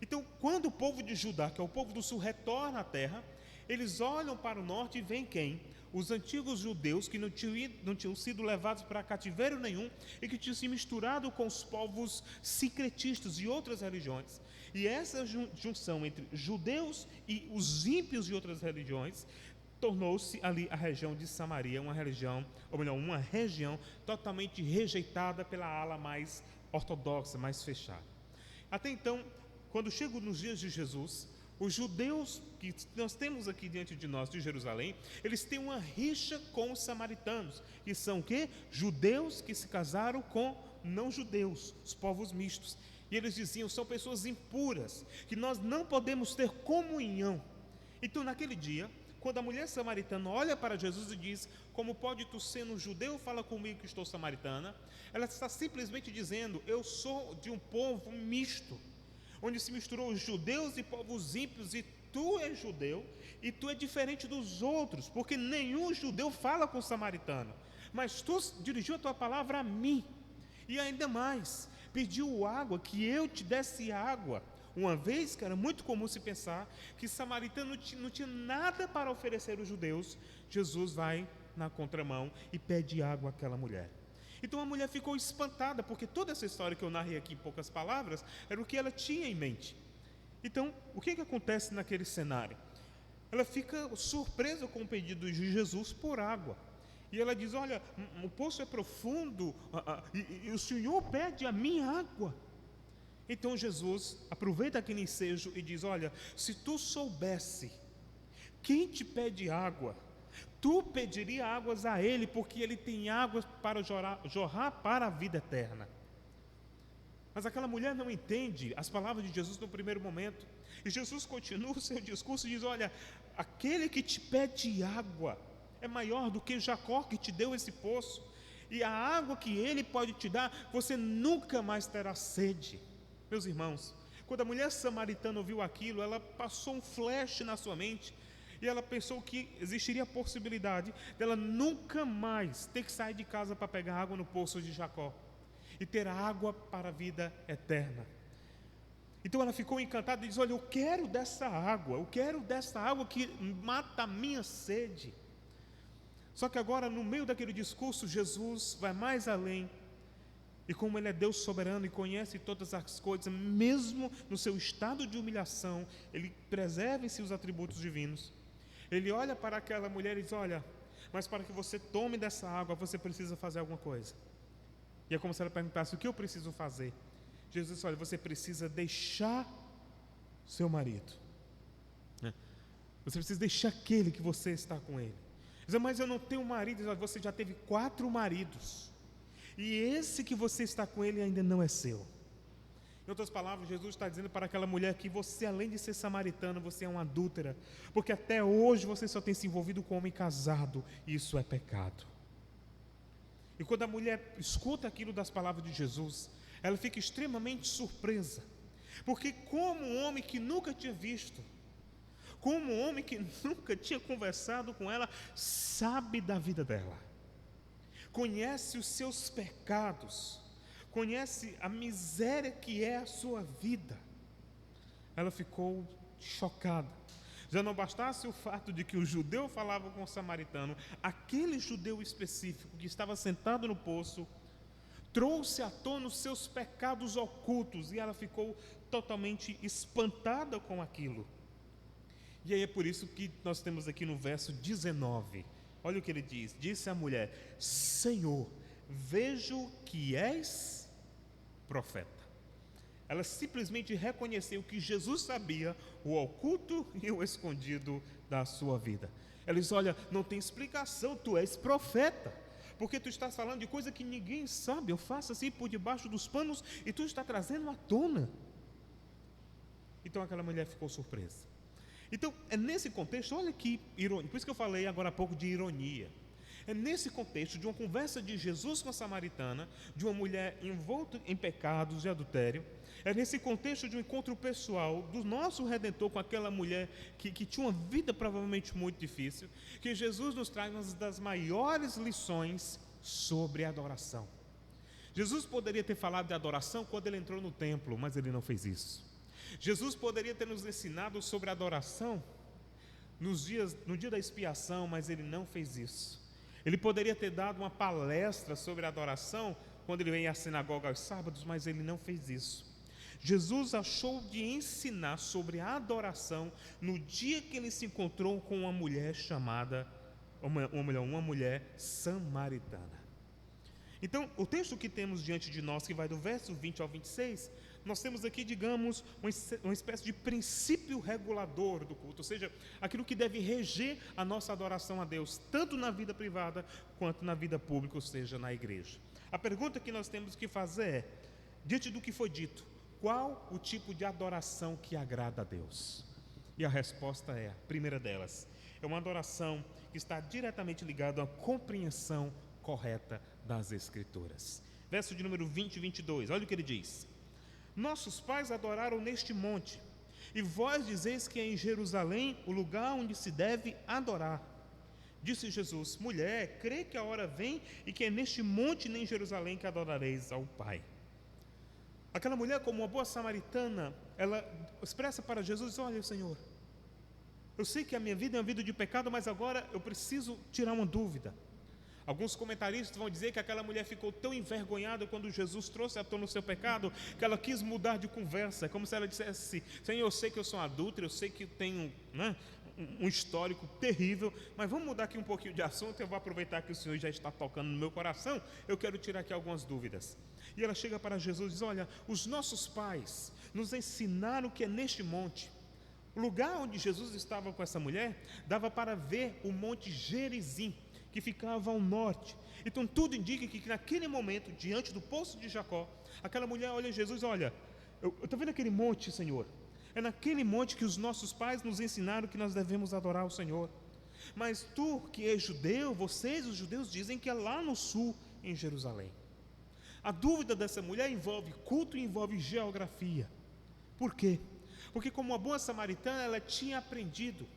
Então, quando o povo de Judá, que é o povo do sul, retorna à terra, eles olham para o norte e veem quem? Os antigos judeus que não tinham sido levados para cativeiro nenhum e que tinham se misturado com os povos sincretistas e outras religiões. E essa junção entre judeus e os ímpios de outras religiões tornou-se ali a região de Samaria, uma região totalmente rejeitada pela ala mais ortodoxa, mais fechada. Até então, quando chegam nos dias de Jesus, Os judeus que nós temos aqui diante de nós, de Jerusalém, eles têm uma rixa com os samaritanos, que são o quê? Judeus que se casaram com não-judeus, os povos mistos. E eles diziam, são pessoas impuras, que nós não podemos ter comunhão. Então, naquele dia, quando a mulher samaritana olha para Jesus e diz, como pode tu sendo judeu, fala comigo que estou samaritana, ela está simplesmente dizendo, eu sou de um povo misto, onde se misturou os judeus e povos ímpios, e tu és judeu, e tu é diferente dos outros, porque nenhum judeu fala com o samaritano, mas tu dirigiu a tua palavra a mim, e ainda mais, pediu água, que eu te desse água, uma vez que era muito comum se pensar que samaritano não tinha nada para oferecer aos judeus. Jesus vai na contramão e pede água àquela mulher. Então a mulher ficou espantada, porque toda essa história que eu narrei aqui em poucas palavras era o que ela tinha em mente. Então, o que acontece naquele cenário? Ela fica surpresa com o pedido de Jesus por água. E ela diz, olha, o poço é profundo e o Senhor pede a minha água. Então Jesus aproveita aquele ensejo e diz, olha, se tu soubesse quem te pede água, tu pediria águas a ele, porque ele tem águas para jorrar para a vida eterna. Mas aquela mulher não entende as palavras de Jesus no primeiro momento. E Jesus continua o seu discurso e diz, olha, aquele que te pede água é maior do que Jacó que te deu esse poço. E a água que ele pode te dar, você nunca mais terá sede. Meus irmãos, quando a mulher samaritana ouviu aquilo, ela passou um flash na sua mente e ela pensou que existiria a possibilidade dela nunca mais ter que sair de casa para pegar água no poço de Jacó e ter água para a vida eterna. Então ela ficou encantada e diz, olha, eu quero dessa água que mata a minha sede. Só que agora, no meio daquele discurso, Jesus vai mais além. E como Ele é Deus soberano e conhece todas as coisas, mesmo no seu estado de humilhação, Ele preserva em si os atributos divinos. Ele olha para aquela mulher e diz, olha, mas para que você tome dessa água, você precisa fazer alguma coisa. E é como se ela perguntasse, o que eu preciso fazer? Jesus diz, olha, você precisa deixar seu marido. Você precisa deixar aquele que você está com ele. Diz, mas eu não tenho marido. Diz, você já teve 4 maridos. E esse que você está com ele ainda não é seu. Em outras palavras, Jesus está dizendo para aquela mulher que você, além de ser samaritana, você é uma adúltera, porque até hoje você só tem se envolvido com um homem casado, e isso é pecado. E quando a mulher escuta aquilo das palavras de Jesus, ela fica extremamente surpresa, porque como um homem que nunca tinha visto, como um homem que nunca tinha conversado com ela, sabe da vida dela, conhece os seus pecados, conhece a miséria que é a sua vida. Ela ficou chocada. Já não bastasse o fato de que o judeu falava com o samaritano, aquele judeu específico que estava sentado no poço, trouxe à tona os seus pecados ocultos, e ela ficou totalmente espantada com aquilo. E aí é por isso que nós temos aqui no verso 19, olha o que ele diz, disse a mulher, Senhor, vejo que és profeta. Ela simplesmente reconheceu que Jesus sabia o oculto e o escondido da sua vida. Ela diz, olha, não tem explicação, tu és profeta, porque tu estás falando de coisa que ninguém sabe, eu faço assim por debaixo dos panos e tu está trazendo à tona. Então aquela mulher ficou surpresa. Então é nesse contexto, olha que ironia, por isso que eu falei agora há pouco de ironia. É nesse contexto de uma conversa de Jesus com a samaritana, de uma mulher envolta em pecados e adultério, é nesse contexto de um encontro pessoal do nosso Redentor com aquela mulher que tinha uma vida provavelmente muito difícil, que Jesus nos traz uma das maiores lições sobre a adoração. Jesus poderia ter falado de adoração quando ele entrou no templo, mas ele não fez isso. Jesus poderia ter nos ensinado sobre a adoração no dia da expiação, mas ele não fez isso. Ele poderia ter dado uma palestra sobre a adoração quando ele vem à sinagoga aos sábados, mas ele não fez isso. Jesus achou de ensinar sobre a adoração no dia que ele se encontrou com uma mulher chamada, uma mulher samaritana. Então, o texto que temos diante de nós, que vai do verso 20 ao 26, nós temos aqui, digamos, uma espécie de princípio regulador do culto, ou seja, aquilo que deve reger a nossa adoração a Deus, tanto na vida privada quanto na vida pública, ou seja, na igreja. A pergunta que nós temos que fazer é, diante do que foi dito, qual o tipo de adoração que agrada a Deus? E a resposta é, a primeira delas, é uma adoração que está diretamente ligada à compreensão correta das Escrituras. Verso de número 20 e 22, olha o que ele diz: nossos pais adoraram neste monte, e vós dizeis que é em Jerusalém o lugar onde se deve adorar. Disse Jesus: mulher, crê que a hora vem e que é neste monte nem em Jerusalém que adorareis ao Pai. Aquela mulher, como uma boa samaritana, ela expressa para Jesus: olha, Senhor, eu sei que a minha vida é uma vida de pecado, mas agora eu preciso tirar uma dúvida. Alguns comentaristas vão dizer que aquela mulher ficou tão envergonhada quando Jesus trouxe à tona o seu pecado, que ela quis mudar de conversa. É como se ela dissesse: Senhor, eu sei que eu sou adúltera, eu sei que tenho um histórico terrível, mas vamos mudar aqui um pouquinho de assunto. Eu vou aproveitar que o Senhor já está tocando no meu coração, eu quero tirar aqui algumas dúvidas. E ela chega para Jesus e diz: olha, os nossos pais nos ensinaram que é neste monte. O lugar onde Jesus estava com essa mulher dava para ver o monte Gerizim, que ficava ao norte. Então tudo indica que naquele momento, diante do poço de Jacó, aquela mulher olha Jesus: olha, eu estou vendo aquele monte, Senhor, é naquele monte que os nossos pais nos ensinaram que nós devemos adorar o Senhor. Mas tu que és judeu, vocês os judeus dizem que é lá no sul, em Jerusalém. A dúvida dessa mulher envolve culto e envolve geografia. Por quê? Porque como uma boa samaritana, ela tinha aprendido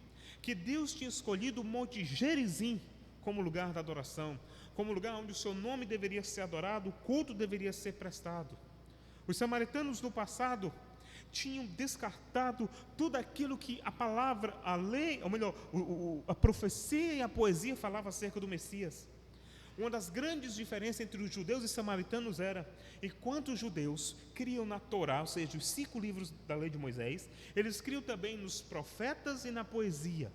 que Deus tinha escolhido o monte Gerizim como lugar da adoração, como lugar onde o seu nome deveria ser adorado, o culto deveria ser prestado. Os samaritanos no passado tinham descartado tudo aquilo que a palavra, a lei, ou melhor, a profecia e a poesia falavam acerca do Messias. Uma das grandes diferenças entre os judeus e samaritanos era, enquanto os judeus criam na Torá, ou seja, os 5 livros da lei de Moisés, eles criam também nos profetas e na poesia.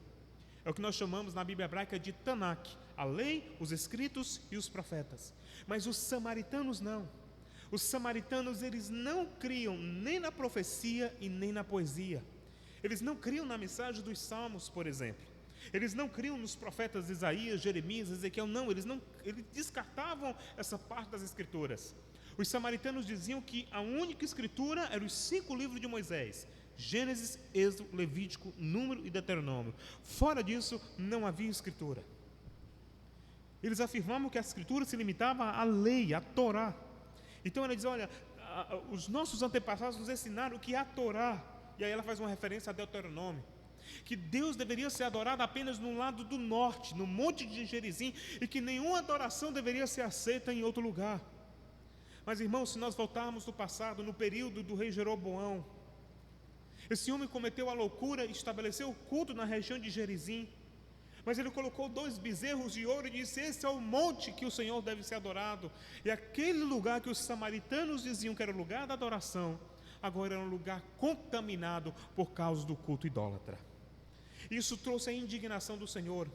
É o que nós chamamos na Bíblia hebraica de Tanakh, a lei, os escritos e os profetas. Mas os samaritanos não. Os samaritanos, eles não criam nem na profecia e nem na poesia. Eles não criam na mensagem dos salmos, por exemplo. Eles não criam nos profetas Isaías, Jeremias, Ezequiel, não. Eles descartavam essa parte das escrituras. Os samaritanos diziam que a única escritura eram os 5 livros de Moisés: Gênesis, Êxodo, Levítico, Número e Deuteronômio. Fora disso, não havia escritura. Eles afirmavam que a escritura se limitava à lei, à Torá. Então ela diz: olha, os nossos antepassados nos ensinaram que a Torá, e aí ela faz uma referência a Deuteronômio, que Deus deveria ser adorado apenas no lado do norte, no monte de Gerizim, e que nenhuma adoração deveria ser aceita em outro lugar. Mas, irmãos, se nós voltarmos no passado, no período do rei Jeroboão, esse homem cometeu a loucura e estabeleceu o culto na região de Gerizim, mas ele colocou 2 bezerros de ouro e disse: esse é o monte que o Senhor deve ser adorado. E aquele lugar que os samaritanos diziam que era o lugar da adoração, agora era um lugar contaminado por causa do culto idólatra. Isso trouxe a indignação do Senhor.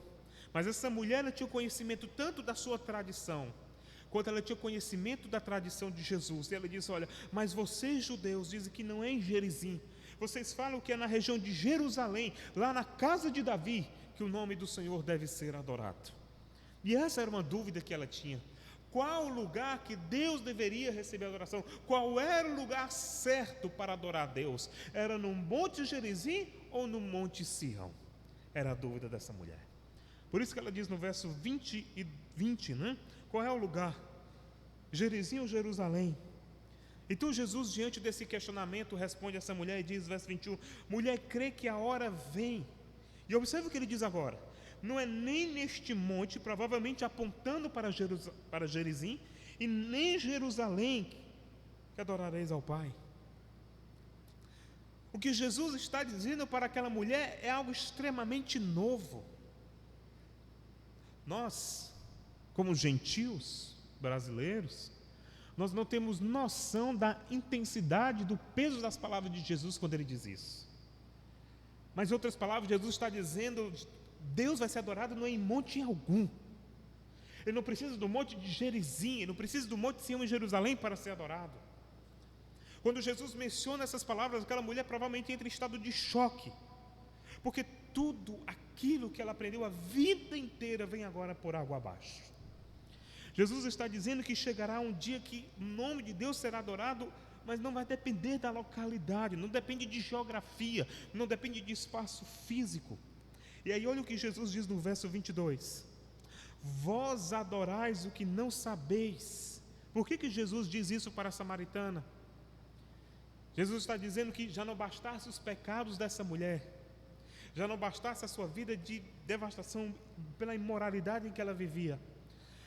Mas essa mulher, ela tinha conhecimento tanto da sua tradição, quanto ela tinha conhecimento da tradição de Jesus. E ela disse: olha, mas vocês judeus dizem que não é em Gerizim. Vocês falam que é na região de Jerusalém, lá na casa de Davi, que o nome do Senhor deve ser adorado. E essa era uma dúvida que ela tinha. Qual o lugar que Deus deveria receber a adoração? Qual era o lugar certo para adorar a Deus? Era no Monte Gerizim ou no Monte Sião? Era a dúvida dessa mulher. Por isso que ela diz no verso 20 e 20, né? Qual é o lugar? Gerizim ou Jerusalém? Então Jesus, diante desse questionamento, responde a essa mulher e diz, verso 21, mulher, crê que a hora vem. E observe o que ele diz agora: não é nem neste monte, provavelmente apontando para Gerizim, e nem em Jerusalém que adorareis ao Pai. O que Jesus está dizendo para aquela mulher é algo extremamente novo. Nós, como gentios brasileiros, nós não temos noção da intensidade, do peso das palavras de Jesus quando ele diz isso. Mas em outras palavras, Jesus está dizendo: Deus vai ser adorado não é em monte algum. Ele não precisa do monte de Gerizim, ele não precisa do monte de Sião em Jerusalém para ser adorado. Quando Jesus menciona essas palavras, aquela mulher provavelmente entra em estado de choque, porque tudo aquilo que ela aprendeu a vida inteira vem agora por água abaixo. Jesus está dizendo que chegará um dia que o nome de Deus será adorado, mas não vai depender da localidade, não depende de geografia, não depende de espaço físico. E aí olha o que Jesus diz no verso 22. Vós adorais o que não sabeis. Por que Jesus diz isso para a samaritana? Jesus está dizendo que já não bastasse os pecados dessa mulher, já não bastasse a sua vida de devastação pela imoralidade em que ela vivia.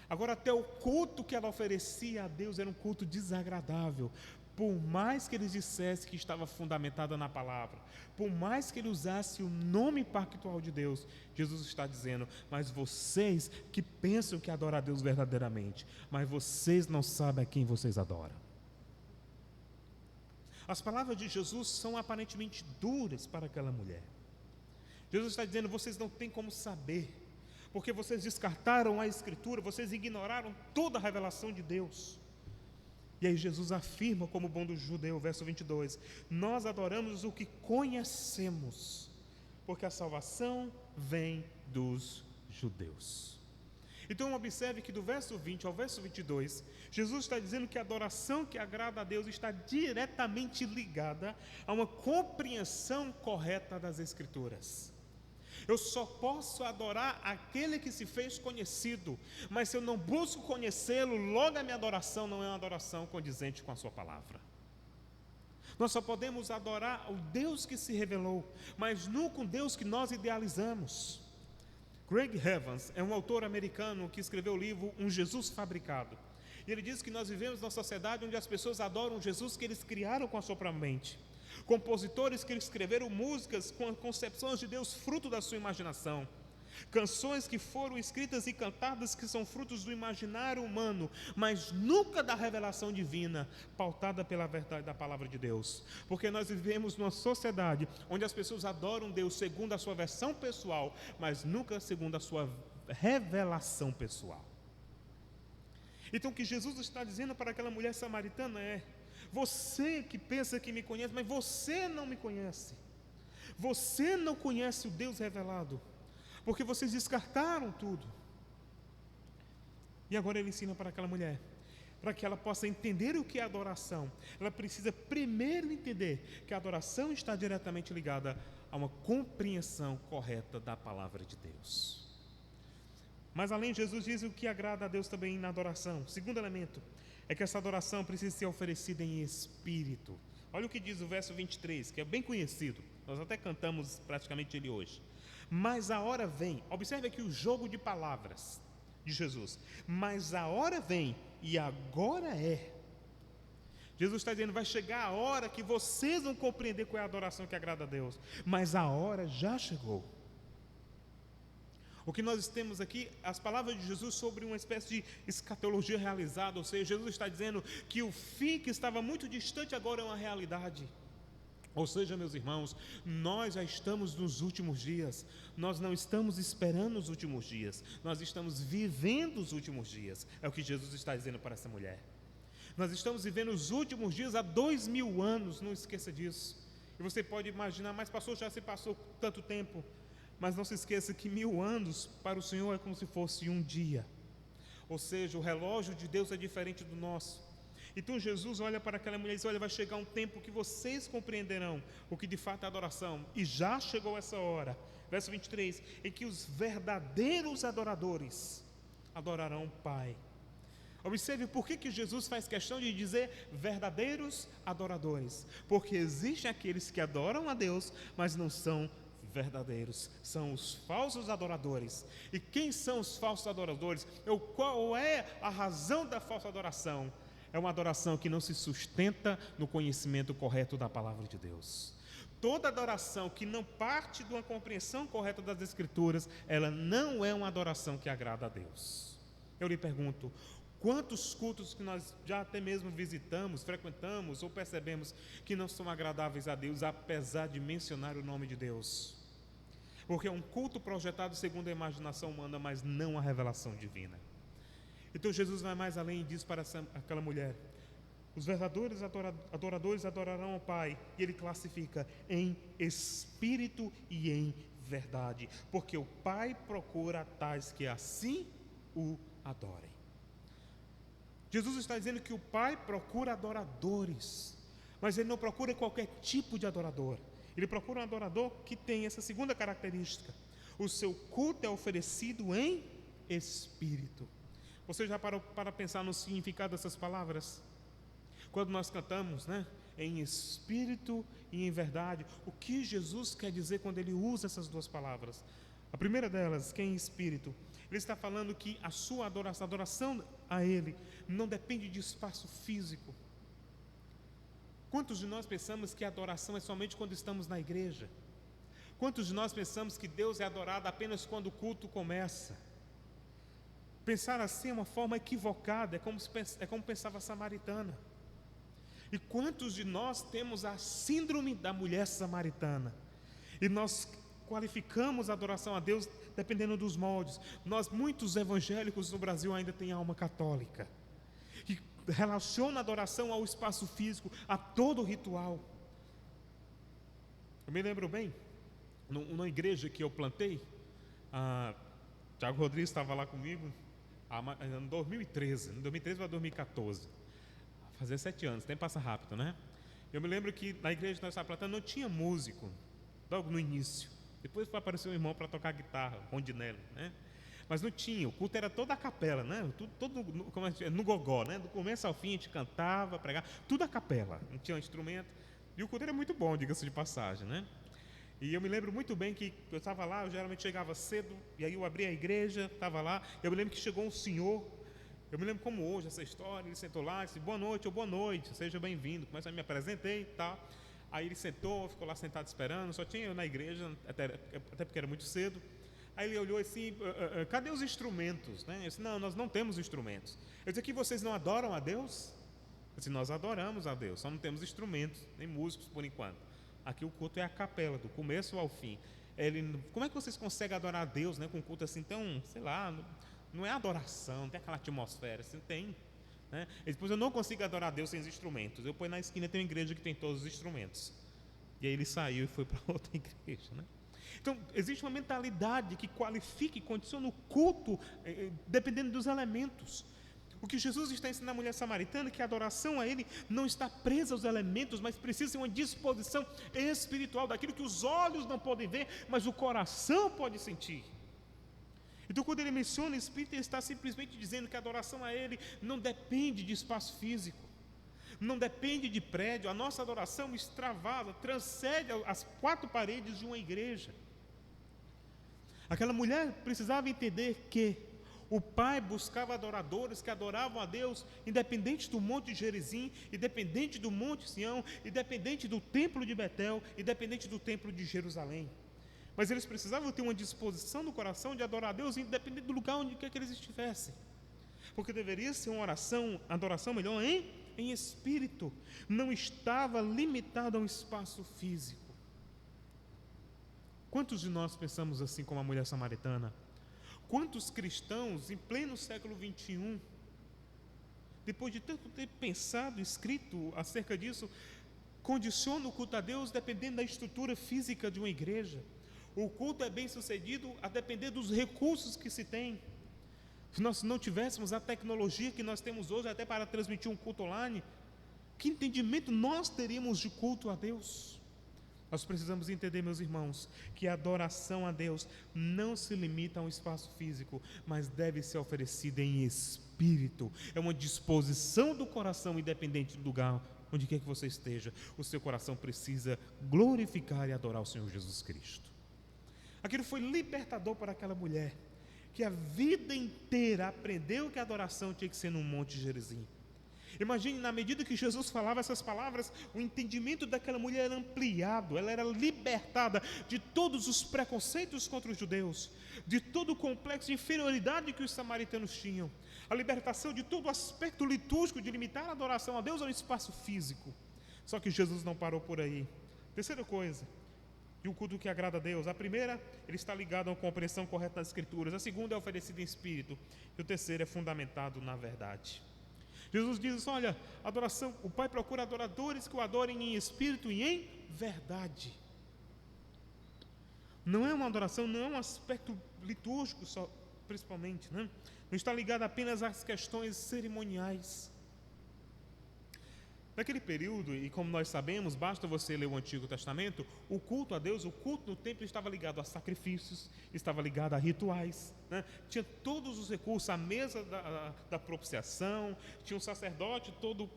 Agora até o culto que ela oferecia a Deus era um culto desagradável. Por mais que ele dissesse que estava fundamentada na palavra, por mais que ele usasse o nome pactual de Deus, Jesus está dizendo, mas vocês que pensam que adoram a Deus verdadeiramente, mas vocês não sabem a quem vocês adoram. As palavras de Jesus são aparentemente duras para aquela mulher. Jesus está dizendo, vocês não têm como saber, porque vocês descartaram a Escritura, vocês ignoraram toda a revelação de Deus. E aí Jesus afirma como bom do judeu, verso 22, nós adoramos o que conhecemos, porque a salvação vem dos judeus. Então observe que do verso 20 ao verso 22, Jesus está dizendo que a adoração que agrada a Deus está diretamente ligada a uma compreensão correta das Escrituras. Eu só posso adorar aquele que se fez conhecido, mas se eu não busco conhecê-lo, logo a minha adoração não é uma adoração condizente com a sua palavra. Nós só podemos adorar o Deus que se revelou, mas nunca um Deus que nós idealizamos. Craig Evans é um autor americano que escreveu o livro Um Jesus Fabricado. E ele diz que nós vivemos numa sociedade onde as pessoas adoram o Jesus que eles criaram com a sua própria mente. Compositores que escreveram músicas com concepções de Deus fruto da sua imaginação. Canções que foram escritas e cantadas que são frutos do imaginário humano, mas nunca da revelação divina, pautada pela verdade da palavra de Deus. Porque nós vivemos numa sociedade onde as pessoas adoram Deus segundo a sua versão pessoal, mas nunca segundo a sua revelação pessoal. Então o que Jesus está dizendo para aquela mulher samaritana é: você que pensa que me conhece, mas você não me conhece. Você não conhece o Deus revelado, porque vocês descartaram tudo. E agora ele ensina para aquela mulher, para que ela possa entender o que é adoração. Ela precisa primeiro entender que a adoração está diretamente ligada a uma compreensão correta da palavra de Deus. Mas além, Jesus diz o que agrada a Deus também na adoração. O segundo elemento é que essa adoração precisa ser oferecida em espírito. Olha o que diz o verso 23, que é bem conhecido. Nós até cantamos praticamente ele hoje. Mas a hora vem, observe aqui o jogo de palavras de Jesus. Mas a hora vem, e agora é. Jesus está dizendo, vai chegar a hora que vocês vão compreender qual é a adoração que agrada a Deus. Mas a hora já chegou. O que nós temos aqui, as palavras de Jesus sobre uma espécie de escatologia realizada, ou seja, Jesus está dizendo que o fim que estava muito distante agora é uma realidade. Ou seja, meus irmãos, nós já estamos nos últimos dias, nós não estamos esperando os últimos dias, nós estamos vivendo os últimos dias, é o que Jesus está dizendo para essa mulher. Nós estamos vivendo os últimos dias há 2000 anos, não esqueça disso. E você pode imaginar, mas pastor, já se passou tanto tempo. Mas não se esqueça que 1000 anos para o Senhor é como se fosse um dia. Ou seja, o relógio de Deus é diferente do nosso. Então Jesus olha para aquela mulher e diz, olha, vai chegar um tempo que vocês compreenderão o que de fato é adoração. E já chegou essa hora, verso 23, em que os verdadeiros adoradores adorarão o Pai. Observe por que Jesus faz questão de dizer verdadeiros adoradores. Porque existem aqueles que adoram a Deus, mas não são verdadeiros, são os falsos adoradores. E quem são os falsos adoradores? Qual é a razão da falsa adoração? É uma adoração que não se sustenta no conhecimento correto da palavra de Deus. Toda adoração que não parte de uma compreensão correta das Escrituras, ela não é uma adoração que agrada a Deus. Eu lhe pergunto, quantos cultos que nós já até mesmo visitamos, frequentamos ou percebemos que não são agradáveis a Deus, apesar de mencionar o nome de Deus? Porque é um culto projetado segundo a imaginação humana, mas não a revelação divina. Então Jesus vai mais além e diz para aquela mulher, Os verdadeiros adoradores adorarão ao Pai, e ele classifica em espírito e em verdade, porque o Pai procura tais que assim o adorem. Jesus está dizendo que o Pai procura adoradores, mas ele não procura qualquer tipo de adorador. Ele procura um adorador que tem essa segunda característica: o seu culto é oferecido em espírito. Você já parou para pensar no significado dessas palavras? Quando nós cantamos, em espírito e em verdade, o que Jesus quer dizer quando ele usa essas duas palavras? A primeira delas, que é em espírito, ele está falando que a sua adoração a ele não depende de espaço físico. Quantos de nós pensamos que a adoração é somente quando estamos na igreja? Quantos de nós pensamos que Deus é adorado apenas quando o culto começa? Pensar assim é uma forma equivocada, é como pensava a samaritana. E quantos de nós temos a síndrome da mulher samaritana? E nós qualificamos a adoração a Deus dependendo dos moldes. Muitos evangélicos no Brasil ainda têm alma católica, que relaciona a adoração ao espaço físico, a todo o ritual. Eu me lembro bem, numa igreja que eu plantei, Tiago Rodrigues estava lá comigo, em 2013 para 2014, fazer 7 anos, o tempo passa rápido, né? Eu me lembro que na igreja que nós estávamos plantando não tinha músico, logo no início. Depois apareceu um irmão para tocar guitarra, rondinelli, né? Mas não tinha, o culto era toda a capela, né? Todo no gogó, né? Do começo ao fim a gente cantava, pregava, tudo a capela, não tinha instrumento. E o culto era muito bom, diga-se de passagem, né? E eu me lembro muito bem que eu estava lá, eu geralmente chegava cedo, e aí eu abria a igreja, estava lá, eu me lembro que chegou um senhor, eu me lembro como hoje essa história, ele sentou lá e disse: boa noite, seja bem-vindo. Começa a me apresentei e tal. Aí ele sentou, ficou lá sentado esperando, só tinha eu na igreja, até porque era muito cedo. Aí ele olhou assim: cadê os instrumentos? Eu disse: não, nós não temos instrumentos. Eu disse: aqui vocês não adoram a Deus? Eu disse: nós adoramos a Deus, só não temos instrumentos, nem músicos por enquanto. Aqui o culto é a capela, do começo ao fim. Como é que vocês conseguem adorar a Deus, com um culto assim tão, sei lá, não é adoração, não tem aquela atmosfera, assim, tem. E depois: eu não consigo adorar a Deus sem os instrumentos. Eu ponho na esquina, tem uma igreja que tem todos os instrumentos. E aí ele saiu e foi para outra igreja, Então, existe uma mentalidade que qualifica e condiciona o culto dependendo dos elementos. O que Jesus está ensinando à mulher samaritana é que a adoração a Ele não está presa aos elementos, mas precisa ser uma disposição espiritual, daquilo que os olhos não podem ver, mas o coração pode sentir. Então, quando ele menciona espírito, ele está simplesmente dizendo que a adoração a Ele não depende de espaço físico, não depende de prédio. A nossa adoração extravasa, transcende as 4 paredes de uma igreja. Aquela mulher precisava entender que o Pai buscava adoradores que adoravam a Deus, independente do Monte Gerizim, independente do Monte Sião, independente do Templo de Betel, independente do Templo de Jerusalém. Mas eles precisavam ter uma disposição no coração de adorar a Deus, independente do lugar onde quer que eles estivessem. Porque deveria ser uma adoração melhor em espírito, não estava limitado a um espaço físico. Quantos de nós pensamos assim como a mulher samaritana? Quantos cristãos em pleno século XXI, depois de tanto ter pensado, escrito acerca disso, condicionam o culto a Deus dependendo da estrutura física de uma igreja? O culto é bem sucedido a depender dos recursos que se tem. Se nós não tivéssemos a tecnologia que nós temos hoje até para transmitir um culto online, que entendimento nós teríamos de culto a Deus? Nós precisamos entender, meus irmãos, que a adoração a Deus não se limita a um espaço físico, mas deve ser oferecida em espírito. É uma disposição do coração, independente do lugar onde quer que você esteja. O seu coração precisa glorificar e adorar o Senhor Jesus Cristo. Aquilo foi libertador para aquela mulher, que a vida inteira aprendeu que a adoração tinha que ser no Monte Gerizim. Imagine, na medida que Jesus falava essas palavras, o entendimento daquela mulher era ampliado, ela era libertada de todos os preconceitos contra os judeus, de todo o complexo de inferioridade que os samaritanos tinham, a libertação de todo o aspecto litúrgico de limitar a adoração a Deus ao espaço físico. Só que Jesus não parou por aí. Terceira coisa, e o culto que agrada a Deus: a primeira, ele está ligado a uma compreensão correta das Escrituras; a segunda é oferecido em espírito; e o terceiro é fundamentado na verdade. Jesus diz: olha, adoração, o Pai procura adoradores que o adorem em espírito e em verdade. Não é uma adoração, não é um aspecto litúrgico só, principalmente, né? Não está ligado apenas às questões cerimoniais. Naquele período, e como nós sabemos, basta você ler o Antigo Testamento, o culto a Deus, o culto no templo estava ligado a sacrifícios, estava ligado a rituais, né? Tinha todos os recursos, a mesa da propiciação, tinha um sacerdote todo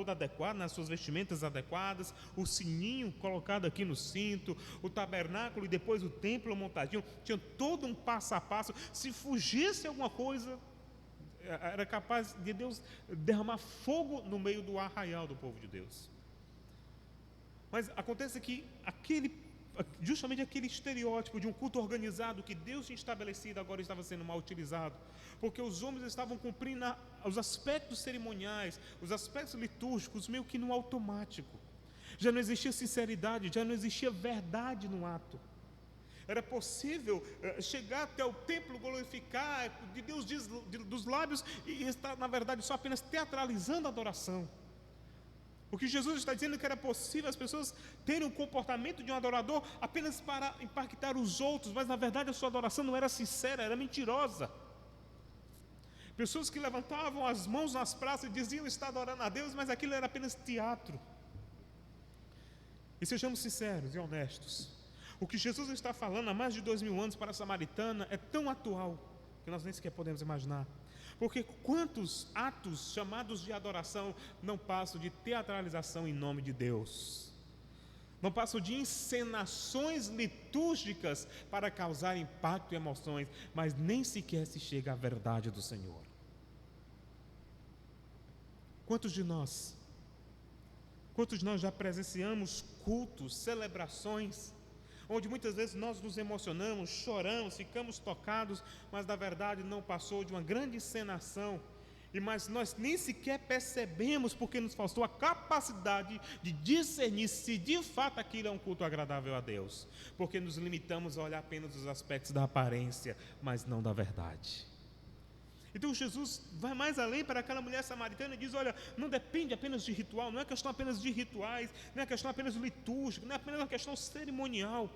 adequado, nas suas vestimentas adequadas, o sininho colocado aqui no cinto, o tabernáculo e depois o templo montadinho, tinha todo um passo a passo. Se fugisse alguma coisa, era capaz de Deus derramar fogo no meio do arraial do povo de Deus. Mas acontece que justamente aquele estereótipo de um culto organizado que Deus tinha estabelecido agora estava sendo mal utilizado, porque os homens estavam cumprindo os aspectos cerimoniais, os aspectos litúrgicos meio que no automático. Já não existia sinceridade, já não existia verdade no ato. Era possível chegar até o templo, glorificar de Deus dos lábios e estar, na verdade, só apenas teatralizando a adoração. O que Jesus está dizendo é que era possível as pessoas terem um comportamento de um adorador apenas para impactar os outros, mas na verdade a sua adoração não era sincera, era mentirosa. Pessoas que levantavam as mãos nas praças e diziam estar adorando a Deus, mas aquilo era apenas teatro. E sejamos sinceros e honestos. O que Jesus está falando há mais de 2000 anos para a samaritana é tão atual que nós nem sequer podemos imaginar. Porque quantos atos chamados de adoração não passam de teatralização em nome de Deus? Não passam de encenações litúrgicas para causar impacto e emoções, mas nem sequer se chega à verdade do Senhor. Quantos de nós já presenciamos cultos, celebrações, onde muitas vezes nós nos emocionamos, choramos, ficamos tocados, mas na verdade não passou de uma grande encenação, mas nós nem sequer percebemos porque nos faltou a capacidade de discernir se de fato aquilo é um culto agradável a Deus, porque nos limitamos a olhar apenas os aspectos da aparência, mas não da verdade. Então Jesus vai mais além para aquela mulher samaritana e diz: olha, não depende apenas de ritual, não é questão apenas de rituais, não é questão apenas litúrgica, não é apenas uma questão cerimonial,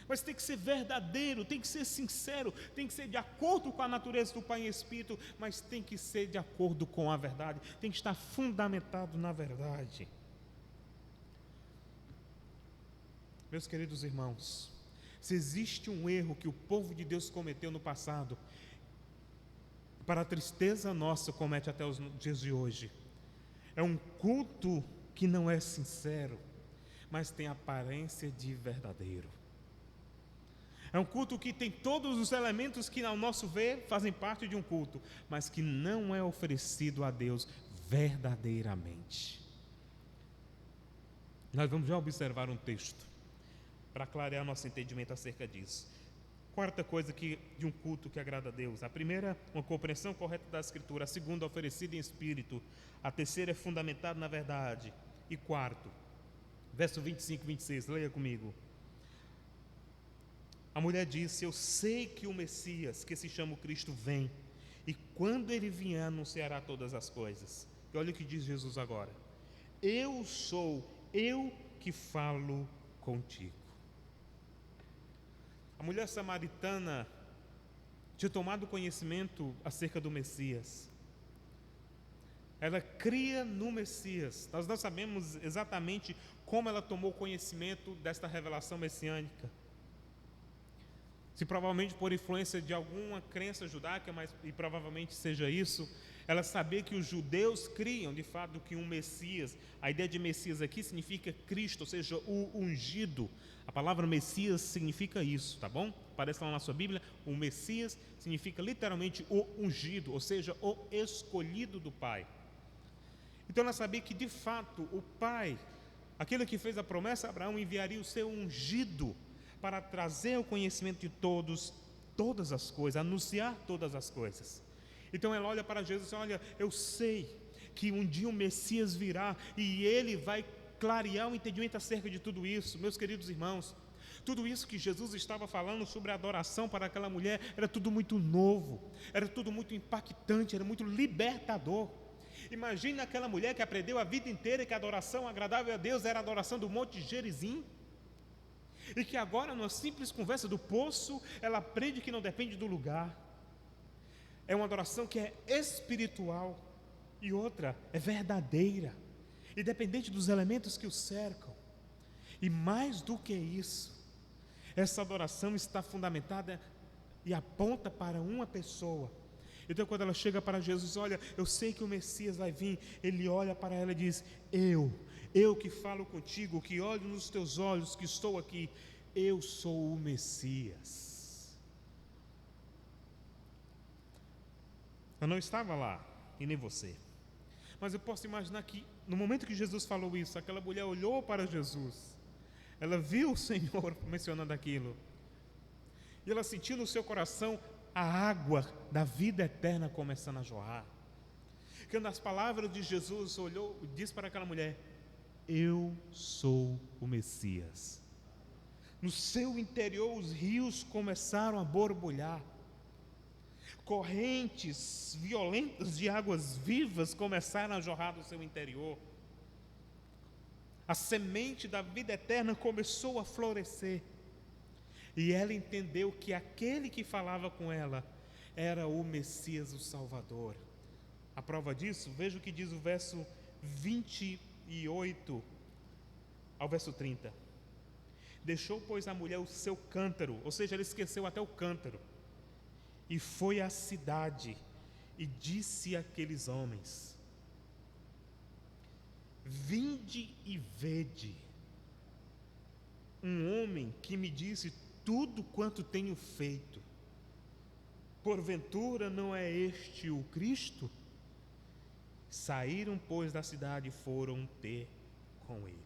mas tem que ser verdadeiro, tem que ser sincero, tem que ser de acordo com a natureza do Pai em Espírito, mas tem que ser de acordo com a verdade, tem que estar fundamentado na verdade. Meus queridos irmãos, se existe um erro que o povo de Deus cometeu no passado, para a tristeza nossa comete até os dias de hoje, é um culto que não é sincero, mas tem aparência de verdadeiro. É um culto que tem todos os elementos que, ao nosso ver, fazem parte de um culto, mas que não é oferecido a Deus verdadeiramente. Nós vamos já observar um texto para clarear nosso entendimento acerca disso. Quarta coisa de um culto que agrada a Deus: a primeira, uma compreensão correta da Escritura; a segunda, oferecida em espírito; a terceira, é fundamentada na verdade; e quarto, verso 25 e 26, leia comigo. A mulher disse: eu sei que o Messias, que se chama o Cristo, vem, e quando ele vier anunciará todas as coisas. E olha o que diz Jesus agora: eu sou eu que falo contigo. A mulher samaritana tinha tomado conhecimento acerca do Messias. Ela cria no Messias. Nós não sabemos exatamente como ela tomou conhecimento desta revelação messiânica. Se provavelmente por influência de alguma crença judaica, e provavelmente seja isso, ela sabia que os judeus criam de fato que um Messias, a ideia de Messias aqui significa Cristo, ou seja, o ungido. A palavra Messias significa isso, tá bom? Aparece lá na sua Bíblia, o Messias significa literalmente o ungido, ou seja, o escolhido do Pai. Então ela sabia que de fato o Pai, aquele que fez a promessa a Abraão, enviaria o seu ungido para trazer o conhecimento de todas as coisas, anunciar todas as coisas. Então ela olha para Jesus e diz: olha, eu sei que um dia o Messias virá e ele vai clarear o entendimento acerca de tudo isso. Meus queridos irmãos, tudo isso que Jesus estava falando sobre a adoração para aquela mulher era tudo muito novo, era tudo muito impactante, era muito libertador. Imagina aquela mulher que aprendeu a vida inteira que a adoração agradável a Deus era a adoração do Monte Gerizim, e que agora, numa simples conversa do poço, ela aprende que não depende do lugar. É uma adoração que é espiritual, e outra é verdadeira, independente dos elementos que o cercam. E mais do que isso, essa adoração está fundamentada e aponta para uma pessoa. Então, quando ela chega para Jesus, olha, eu sei que o Messias vai vir, ele olha para ela e diz: eu que falo contigo, que olho nos teus olhos, que estou aqui, eu sou o Messias. Eu não estava lá, e nem você, mas eu posso imaginar que no momento que Jesus falou isso, aquela mulher olhou para Jesus, ela viu o Senhor mencionando aquilo, e ela sentiu no seu coração a água da vida eterna começando a jorrar. Quando as palavras de Jesus olhou, disse para aquela mulher: eu sou o Messias. No seu interior os rios começaram a borbulhar, correntes violentas de águas vivas começaram a jorrar do seu interior. A semente da vida eterna começou a florescer, e ela entendeu que aquele que falava com ela era o Messias, o Salvador. A prova disso, veja o que diz o verso 28 ao verso 30. Deixou, pois, a mulher o seu cântaro, ou seja, ela esqueceu até o cântaro, e foi à cidade e disse àqueles homens: vinde e vede um homem que me disse tudo quanto tenho feito. Porventura não é este o Cristo? Saíram, pois, da cidade e foram ter com ele.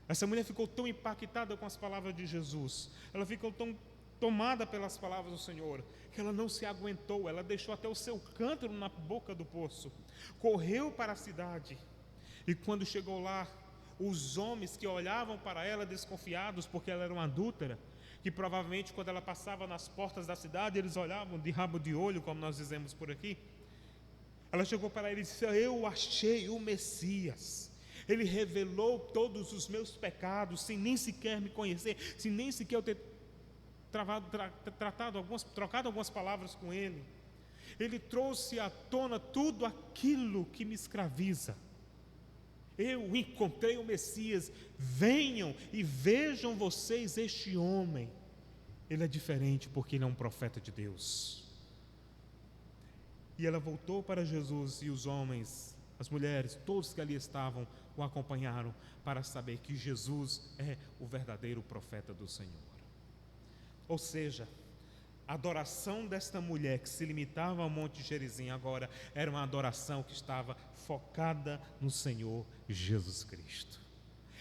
Essa mulher ficou tão impactada com as palavras de Jesus, ela ficou tão tomada pelas palavras do Senhor, que ela não se aguentou, ela deixou até o seu cântaro na boca do poço, correu para a cidade, e quando chegou lá, os homens que olhavam para ela desconfiados, porque ela era uma adúltera, que provavelmente quando ela passava nas portas da cidade, eles olhavam de rabo de olho, como nós dizemos por aqui. Ela chegou para ele e disse: eu achei o Messias, ele revelou todos os meus pecados, sem nem sequer me conhecer, sem nem sequer eu ter trocado algumas palavras com ele. Ele trouxe à tona tudo aquilo que me escraviza. Eu encontrei o Messias, venham e vejam vocês este homem. Ele é diferente porque ele é um profeta de Deus. E ela voltou para Jesus, e os homens, as mulheres, todos que ali estavam, o acompanharam para saber que Jesus é o verdadeiro profeta do Senhor. Ou seja, a adoração desta mulher que se limitava ao Monte Gerizim agora era uma adoração que estava focada no Senhor Jesus Cristo.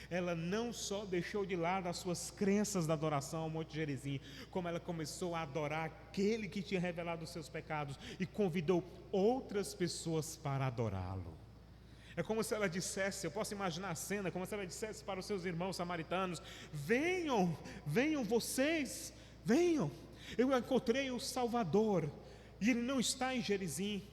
Ela não só deixou de lado as suas crenças da adoração ao Monte Gerizim, como ela começou a adorar aquele que tinha revelado os seus pecados e convidou outras pessoas para adorá-lo. É como se ela dissesse, eu posso imaginar a cena, como se ela dissesse para os seus irmãos samaritanos: venham, venham vocês, venham, eu encontrei o Salvador, e ele não está em Gerizim.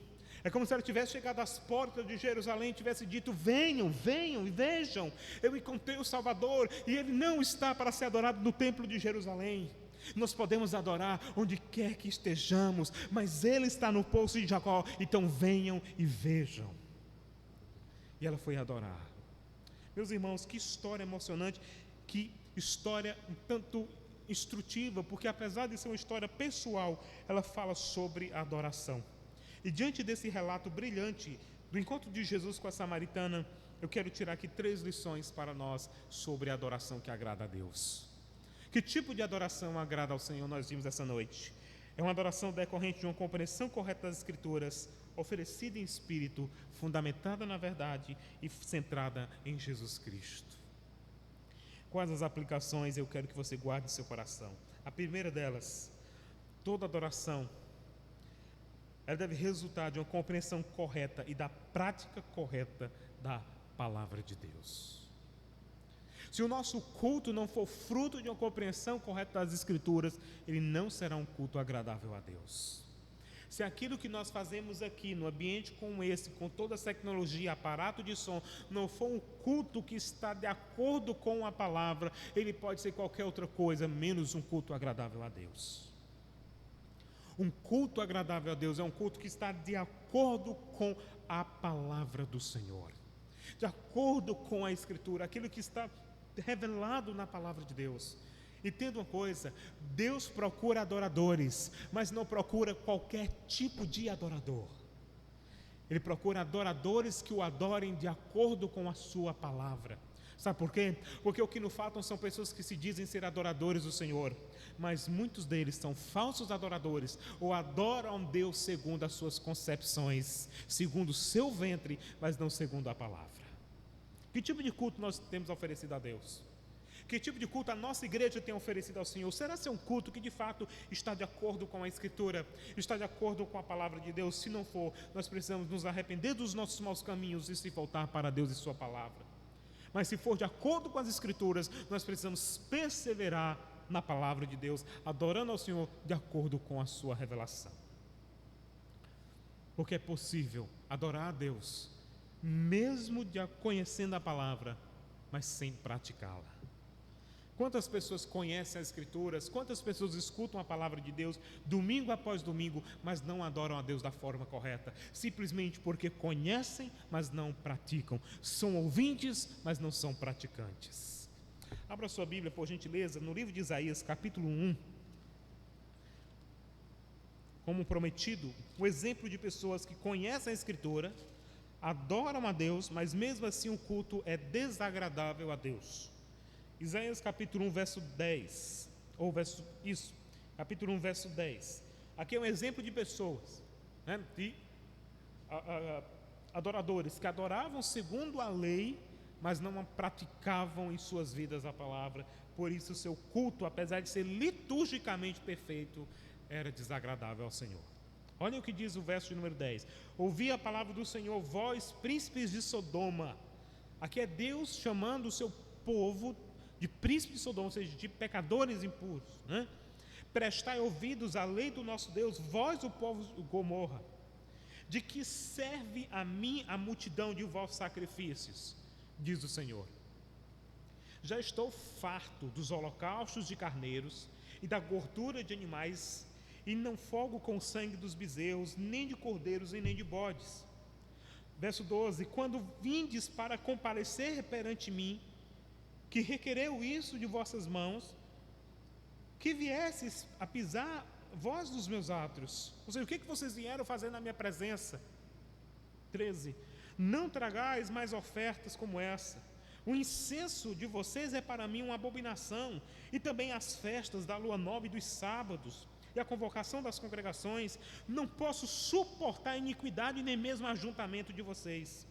É como se ela tivesse chegado às portas de Jerusalém e tivesse dito: venham, venham e vejam, eu encontrei o Salvador, e ele não está para ser adorado no templo de Jerusalém. Nós podemos adorar onde quer que estejamos, mas ele está no poço de Jacó, então venham e vejam. E ela foi adorar. Meus irmãos, que história emocionante, que história um tanto instrutiva, porque apesar de ser uma história pessoal, ela fala sobre a adoração. E diante desse relato brilhante do encontro de Jesus com a samaritana, eu quero tirar aqui 3 lições para nós sobre a adoração que agrada a Deus. Que tipo de adoração agrada ao Senhor nós vimos essa noite? É uma adoração decorrente de uma compreensão correta das Escrituras, oferecida em espírito, fundamentada na verdade e centrada em Jesus Cristo. Quais as aplicações eu quero que você guarde em seu coração? A primeira delas: toda adoração ela deve resultar de uma compreensão correta e da prática correta da palavra de Deus. Se o nosso culto não for fruto de uma compreensão correta das Escrituras, ele não será um culto agradável a Deus. Se aquilo que nós fazemos aqui, no ambiente como esse, com toda essa tecnologia, aparato de som, não for um culto que está de acordo com a palavra, ele pode ser qualquer outra coisa, menos um culto agradável a Deus. Um culto agradável a Deus é um culto que está de acordo com a palavra do Senhor, de acordo com a Escritura, aquilo que está revelado na palavra de Deus. Entenda uma coisa, Deus procura adoradores, mas não procura qualquer tipo de adorador. Ele procura adoradores que o adorem de acordo com a sua palavra. Sabe por quê? Porque o que nos faltam são pessoas que se dizem ser adoradores do Senhor, mas muitos deles são falsos adoradores, ou adoram Deus segundo as suas concepções, segundo o seu ventre, mas não segundo a palavra. Que tipo de culto nós temos oferecido a Deus? Que tipo de culto a nossa igreja tem oferecido ao Senhor? Será ser um culto que de fato está de acordo com a Escritura, está de acordo com a palavra de Deus? Se não for, nós precisamos nos arrepender dos nossos maus caminhos e se voltar para Deus e sua palavra. Mas se for de acordo com as Escrituras, nós precisamos perseverar na palavra de Deus, adorando ao Senhor de acordo com a sua revelação. Porque é possível adorar a Deus, mesmo conhecendo a palavra, mas sem praticá-la. Quantas pessoas conhecem as Escrituras, quantas pessoas escutam a palavra de Deus domingo após domingo, mas não adoram a Deus da forma correta, simplesmente porque conhecem, mas não praticam, são ouvintes, mas não são praticantes. Abra sua Bíblia, por gentileza, no livro de Isaías, capítulo 1. Como prometido, o exemplo de pessoas que conhecem a Escritura, adoram a Deus, mas mesmo assim o culto é desagradável a Deus. Isaías capítulo 1, verso 10, capítulo 1, verso 10. Aqui é um exemplo de pessoas, né, de adoradores que adoravam segundo a lei, mas não praticavam em suas vidas a palavra. Por isso o seu culto, apesar de ser liturgicamente perfeito, era desagradável ao Senhor. Olha o que diz o verso de número 10. Ouvi a palavra do Senhor, vós príncipes de Sodoma. Aqui é Deus chamando o seu povo de príncipes de Sodoma, ou seja, de pecadores impuros, né? Prestai ouvidos à lei do nosso Deus, vós o povo de Gomorra. De que serve a mim a multidão de vossos sacrifícios, diz o Senhor. Já estou farto dos holocaustos de carneiros e da gordura de animais, e não folgo com o sangue dos bezerros, nem de cordeiros e nem de bodes. Verso 12, quando vindes para comparecer perante mim, que requereu isso de vossas mãos, que viesses a pisar vós dos meus átrios. Ou seja, o que vocês vieram fazer na minha presença? 13, não tragais mais ofertas como essa. O incenso de vocês é para mim uma abominação, e também as festas da lua nova e dos sábados, e a convocação das congregações. Não posso suportar a iniquidade, nem mesmo o ajuntamento de vocês.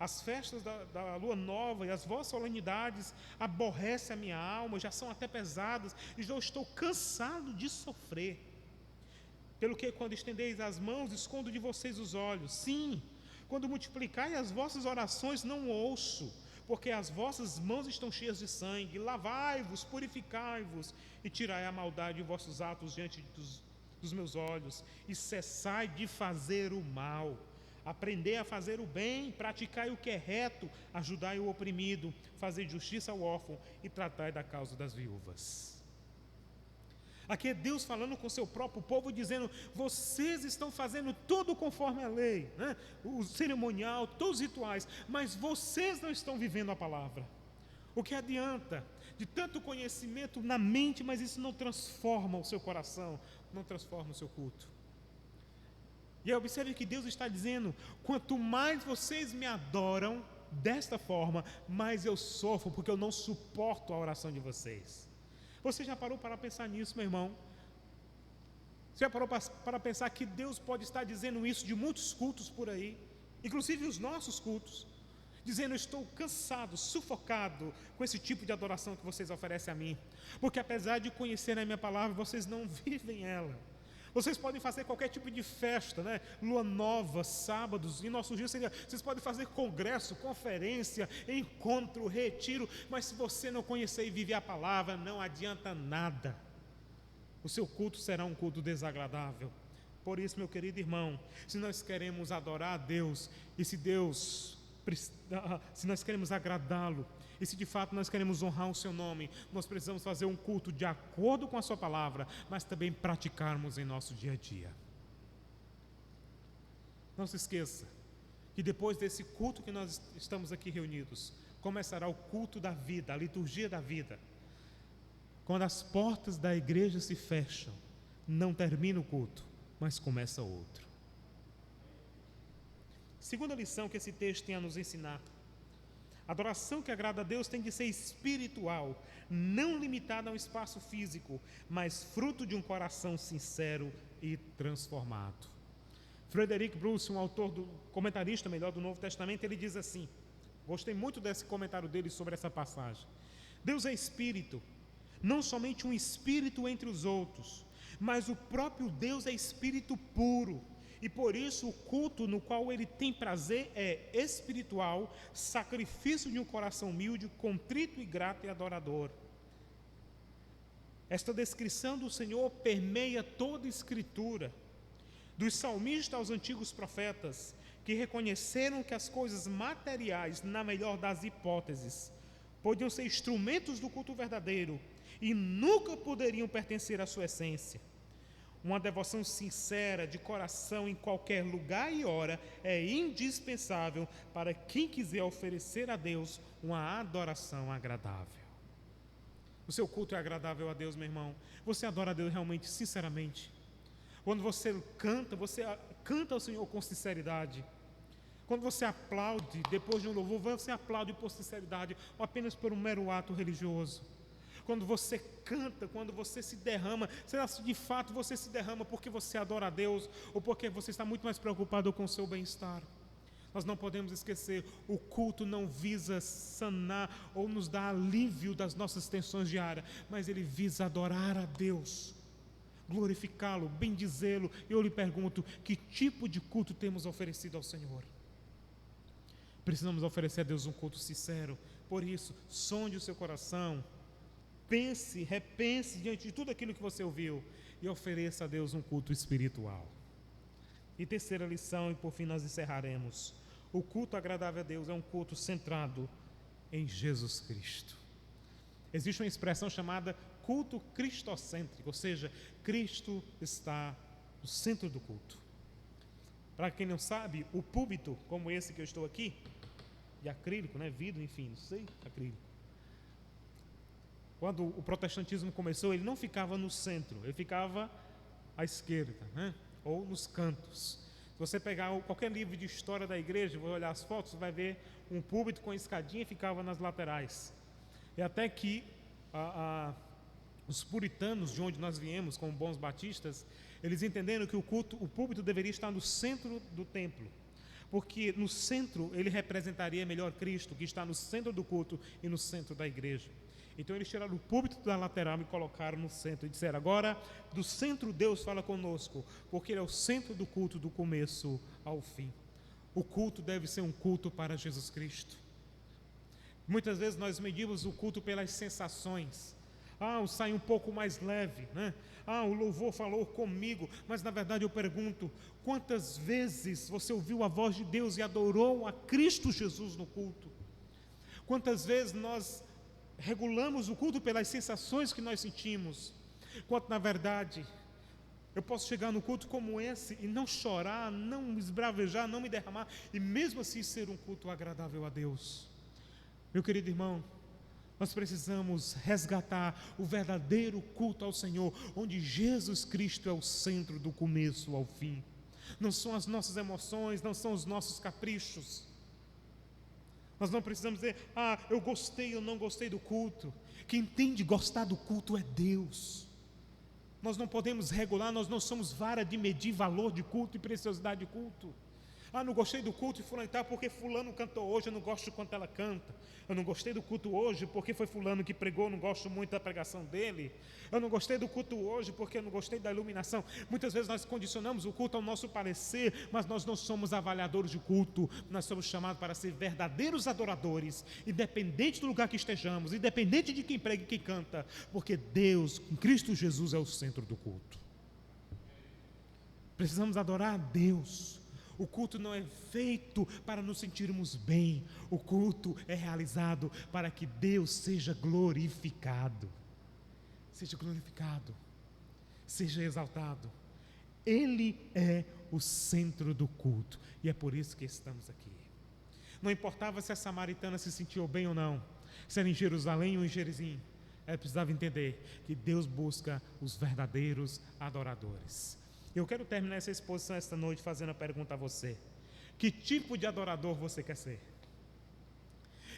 As festas da lua nova e as vossas solenidades aborrecem a minha alma, já são até pesadas, e já estou cansado de sofrer. Pelo que, quando estendeis as mãos, escondo de vocês os olhos. Sim, quando multiplicai as vossas orações, não ouço, porque as vossas mãos estão cheias de sangue. Lavai-vos, purificai-vos, e tirai a maldade de vossos atos diante dos meus olhos, e cessai de fazer o mal. Aprendei a fazer o bem, praticai o que é reto, ajudai o oprimido, fazei justiça ao órfão e tratai da causa das viúvas. Aqui é Deus falando com o seu próprio povo, dizendo: vocês estão fazendo tudo conforme a lei, né? O cerimonial, todos os rituais, mas vocês não estão vivendo a palavra. O que adianta de tanto conhecimento na mente, mas isso não transforma o seu coração, não transforma o seu culto. E aí observe que Deus está dizendo: quanto mais vocês me adoram desta forma, mais eu sofro, porque eu não suporto a oração de vocês. Você já parou para pensar nisso, meu irmão? Você já parou para pensar que Deus pode estar dizendo isso de muitos cultos por aí, inclusive os nossos cultos, dizendo: eu estou cansado, sufocado com esse tipo de adoração que vocês oferecem a mim, porque apesar de conhecerem a minha palavra, vocês não vivem ela. Vocês podem fazer qualquer tipo de festa, né? Lua nova, sábados, em nossos dias vocês podem fazer congresso, conferência, encontro, retiro, mas se você não conhecer e viver a palavra, não adianta nada. O seu culto será um culto desagradável, Por isso, meu querido irmão, se nós queremos adorar a Deus, e se nós queremos agradá-lo, e se de fato nós queremos honrar o seu nome, nós precisamos fazer um culto de acordo com a sua palavra, mas também praticarmos em nosso dia a dia. Não se esqueça que depois desse culto que nós estamos aqui reunidos, começará o culto da vida, a liturgia da vida. Quando as portas da igreja se fecham, não termina o culto, mas começa outro. Segunda lição que esse texto tem a nos ensinar: a adoração que agrada a Deus tem de ser espiritual, não limitada a um espaço físico, mas fruto de um coração sincero e transformado. Frederick Bruce, um comentarista do Novo Testamento, ele diz assim, gostei muito desse comentário dele sobre essa passagem: Deus é espírito, não somente um espírito entre os outros, mas o próprio Deus é espírito puro, e por isso o culto no qual ele tem prazer é espiritual, sacrifício de um coração humilde, contrito e grato e adorador. Esta descrição do Senhor permeia toda a Escritura, dos salmistas aos antigos profetas, que reconheceram que as coisas materiais, na melhor das hipóteses, podiam ser instrumentos do culto verdadeiro e nunca poderiam pertencer à sua essência. Uma devoção sincera, de coração, em qualquer lugar e hora, é indispensável para quem quiser oferecer a Deus uma adoração agradável. O seu culto é agradável a Deus, meu irmão? Você adora a Deus realmente, sinceramente? Quando você canta ao Senhor com sinceridade? Quando você aplaude, depois de um louvor, você aplaude por sinceridade ou apenas por um mero ato religioso? Quando você canta, quando você se derrama, será que de fato você se derrama porque você adora a Deus ou porque você está muito mais preocupado com o seu bem-estar? Nós não podemos esquecer, o culto não visa sanar ou nos dar alívio das nossas tensões diárias, mas ele visa adorar a Deus, glorificá-lo, bendizê-lo. E eu lhe pergunto, que tipo de culto temos oferecido ao Senhor? Precisamos oferecer a Deus um culto sincero. Por isso, sonde o seu coração, pense, repense diante de tudo aquilo que você ouviu e ofereça a Deus um culto espiritual. E terceira lição, e por fim nós encerraremos: o culto agradável a Deus é um culto centrado em Jesus Cristo. Existe uma expressão chamada culto cristocêntrico, ou seja, Cristo está no centro do culto. Para quem não sabe, o púlpito, como esse que eu estou aqui, de acrílico, vidro, enfim, não sei, acrílico. Quando o protestantismo começou, ele não ficava no centro, ele ficava à esquerda, ou nos cantos. Se você pegar qualquer livro de história da igreja, vou olhar as fotos, você vai ver um púlpito com escadinha e ficava nas laterais. E até que os puritanos, de onde nós viemos, como bons batistas, eles entenderam que o púlpito deveria estar no centro do templo, porque no centro ele representaria melhor Cristo, que está no centro do culto e no centro da igreja. Então eles tiraram o púlpito da lateral e colocaram no centro e disseram: agora do centro Deus fala conosco, porque ele é o centro do culto do começo ao fim. O culto deve ser um culto para Jesus Cristo. Muitas vezes nós medimos o culto pelas sensações. Eu saio um pouco mais leve, o louvor falou comigo. Mas na verdade eu pergunto: quantas vezes você ouviu a voz de Deus e adorou a Cristo Jesus no culto? Quantas vezes nós regulamos o culto pelas sensações que nós sentimos, quanto na verdade eu posso chegar no culto como esse e não chorar, não esbravejar, não me derramar, e mesmo assim ser um culto agradável a Deus. Meu querido irmão, nós precisamos resgatar o verdadeiro culto ao Senhor, onde Jesus Cristo é o centro do começo ao fim. Não são as nossas emoções, não são os nossos caprichos. Nós não precisamos dizer: eu gostei ou não gostei do culto. Quem tem de gostar do culto é Deus. Nós não podemos regular, nós não somos vara de medir valor de culto e preciosidade de culto. Não gostei do culto de fulano porque fulano cantou hoje, eu não gosto de quanto ela canta. Eu não gostei do culto hoje porque foi fulano que pregou, eu não gosto muito da pregação dele. Eu não gostei do culto hoje porque eu não gostei da iluminação. Muitas vezes nós condicionamos o culto ao nosso parecer, mas nós não somos avaliadores de culto. Nós somos chamados para ser verdadeiros adoradores, independente do lugar que estejamos, independente de quem prega e quem canta, porque Deus, em Cristo Jesus, é o centro do culto. Precisamos adorar a Deus. O culto não é feito para nos sentirmos bem. O culto é realizado para que Deus seja glorificado. Seja glorificado. Seja exaltado. Ele é o centro do culto. E é por isso que estamos aqui. Não importava se a samaritana se sentiu bem ou não, se era em Jerusalém ou em Gerizim, ela precisava entender que Deus busca os verdadeiros adoradores. Eu quero terminar essa exposição esta noite fazendo a pergunta a você: que tipo de adorador você quer ser?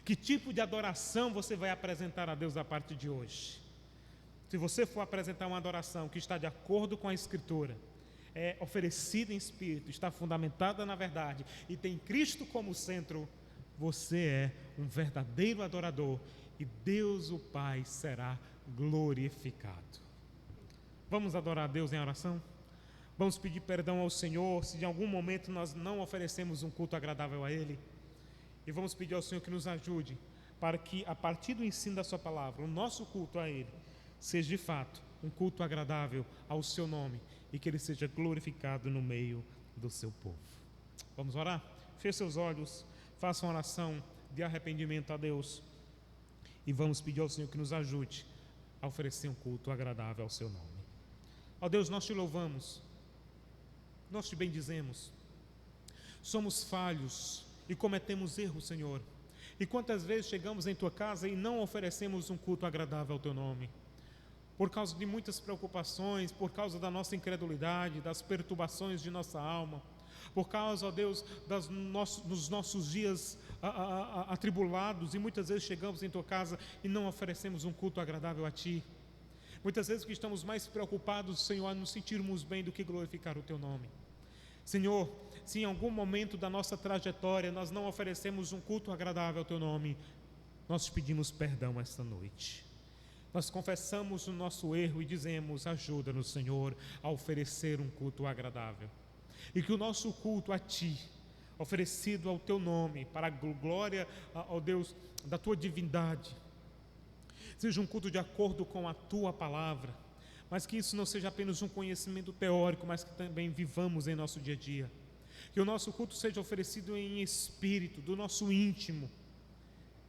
Que tipo de adoração você vai apresentar a Deus a partir de hoje? Se você for apresentar uma adoração que está de acordo com a Escritura, é oferecida em espírito, está fundamentada na verdade e tem Cristo como centro, você é um verdadeiro adorador e Deus o Pai será glorificado. Vamos adorar a Deus em oração? Vamos pedir perdão ao Senhor se de algum momento nós não oferecemos um culto agradável a Ele, e vamos pedir ao Senhor que nos ajude para que, a partir do ensino da sua palavra, o nosso culto a Ele seja de fato um culto agradável ao seu nome e que Ele seja glorificado no meio do seu povo. Vamos orar? Feche seus olhos, faça uma oração de arrependimento a Deus e vamos pedir ao Senhor que nos ajude a oferecer um culto agradável ao seu nome. Ó Deus, nós te louvamos, nós te bendizemos. Somos falhos e cometemos erros, Senhor. E quantas vezes chegamos em tua casa e não oferecemos um culto agradável ao teu nome? Por causa de muitas preocupações, por causa da nossa incredulidade, das perturbações de nossa alma, por causa, ó Deus, dos nossos dias atribulados, e muitas vezes chegamos em tua casa e não oferecemos um culto agradável a ti. Muitas vezes que estamos mais preocupados, Senhor, a nos sentirmos bem do que glorificar o teu nome. Senhor, se em algum momento da nossa trajetória nós não oferecemos um culto agradável ao teu nome, nós te pedimos perdão esta noite. Nós confessamos o nosso erro e dizemos: ajuda-nos, Senhor, a oferecer um culto agradável. E que o nosso culto a Ti, oferecido ao Teu nome, para a glória, ó Deus, da Tua divindade, seja um culto de acordo com a Tua palavra, mas que isso não seja apenas um conhecimento teórico, mas que também vivamos em nosso dia a dia. Que o nosso culto seja oferecido em espírito, do nosso íntimo,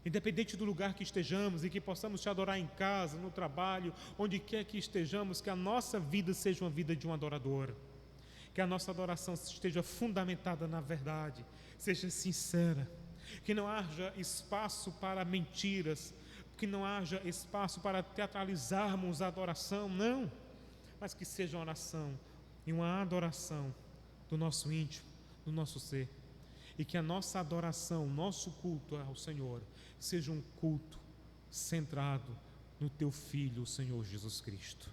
independente do lugar que estejamos, e que possamos te adorar em casa, no trabalho, onde quer que estejamos, que a nossa vida seja uma vida de um adorador, que a nossa adoração esteja fundamentada na verdade, seja sincera, que não haja espaço para mentiras, que não haja espaço para teatralizarmos a adoração, não, mas que seja uma oração e uma adoração do nosso íntimo, do nosso ser, e que a nossa adoração, nosso culto ao Senhor, seja um culto centrado no Teu Filho, o Senhor Jesus Cristo.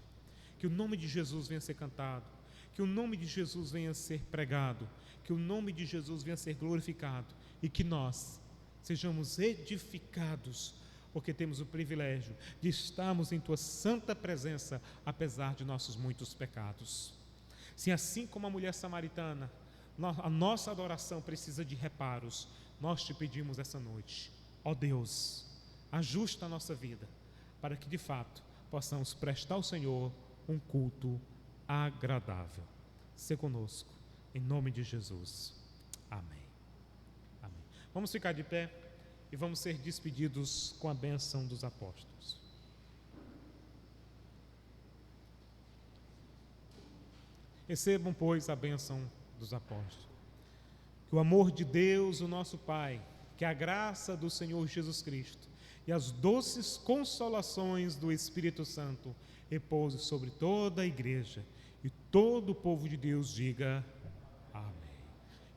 Que o nome de Jesus venha a ser cantado, que o nome de Jesus venha a ser pregado, que o nome de Jesus venha a ser glorificado, e que nós sejamos edificados, porque temos o privilégio de estarmos em Tua santa presença, apesar de nossos muitos pecados. Se assim como a mulher samaritana, a nossa adoração precisa de reparos, nós te pedimos essa noite: ó Deus, ajusta a nossa vida, para que de fato possamos prestar ao Senhor um culto agradável. Sê conosco, em nome de Jesus. Amém. Amém. Vamos ficar de pé e vamos ser despedidos com a bênção dos apóstolos. Recebam, pois, a bênção dos apóstolos. Que o amor de Deus, o nosso Pai, que a graça do Senhor Jesus Cristo e as doces consolações do Espírito Santo repouse sobre toda a igreja, e todo o povo de Deus diga amém.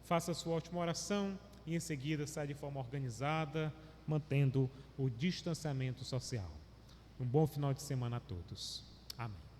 Faça a sua última oração e em seguida saia de forma organizada, mantendo o distanciamento social. Um bom final de semana a todos. Amém.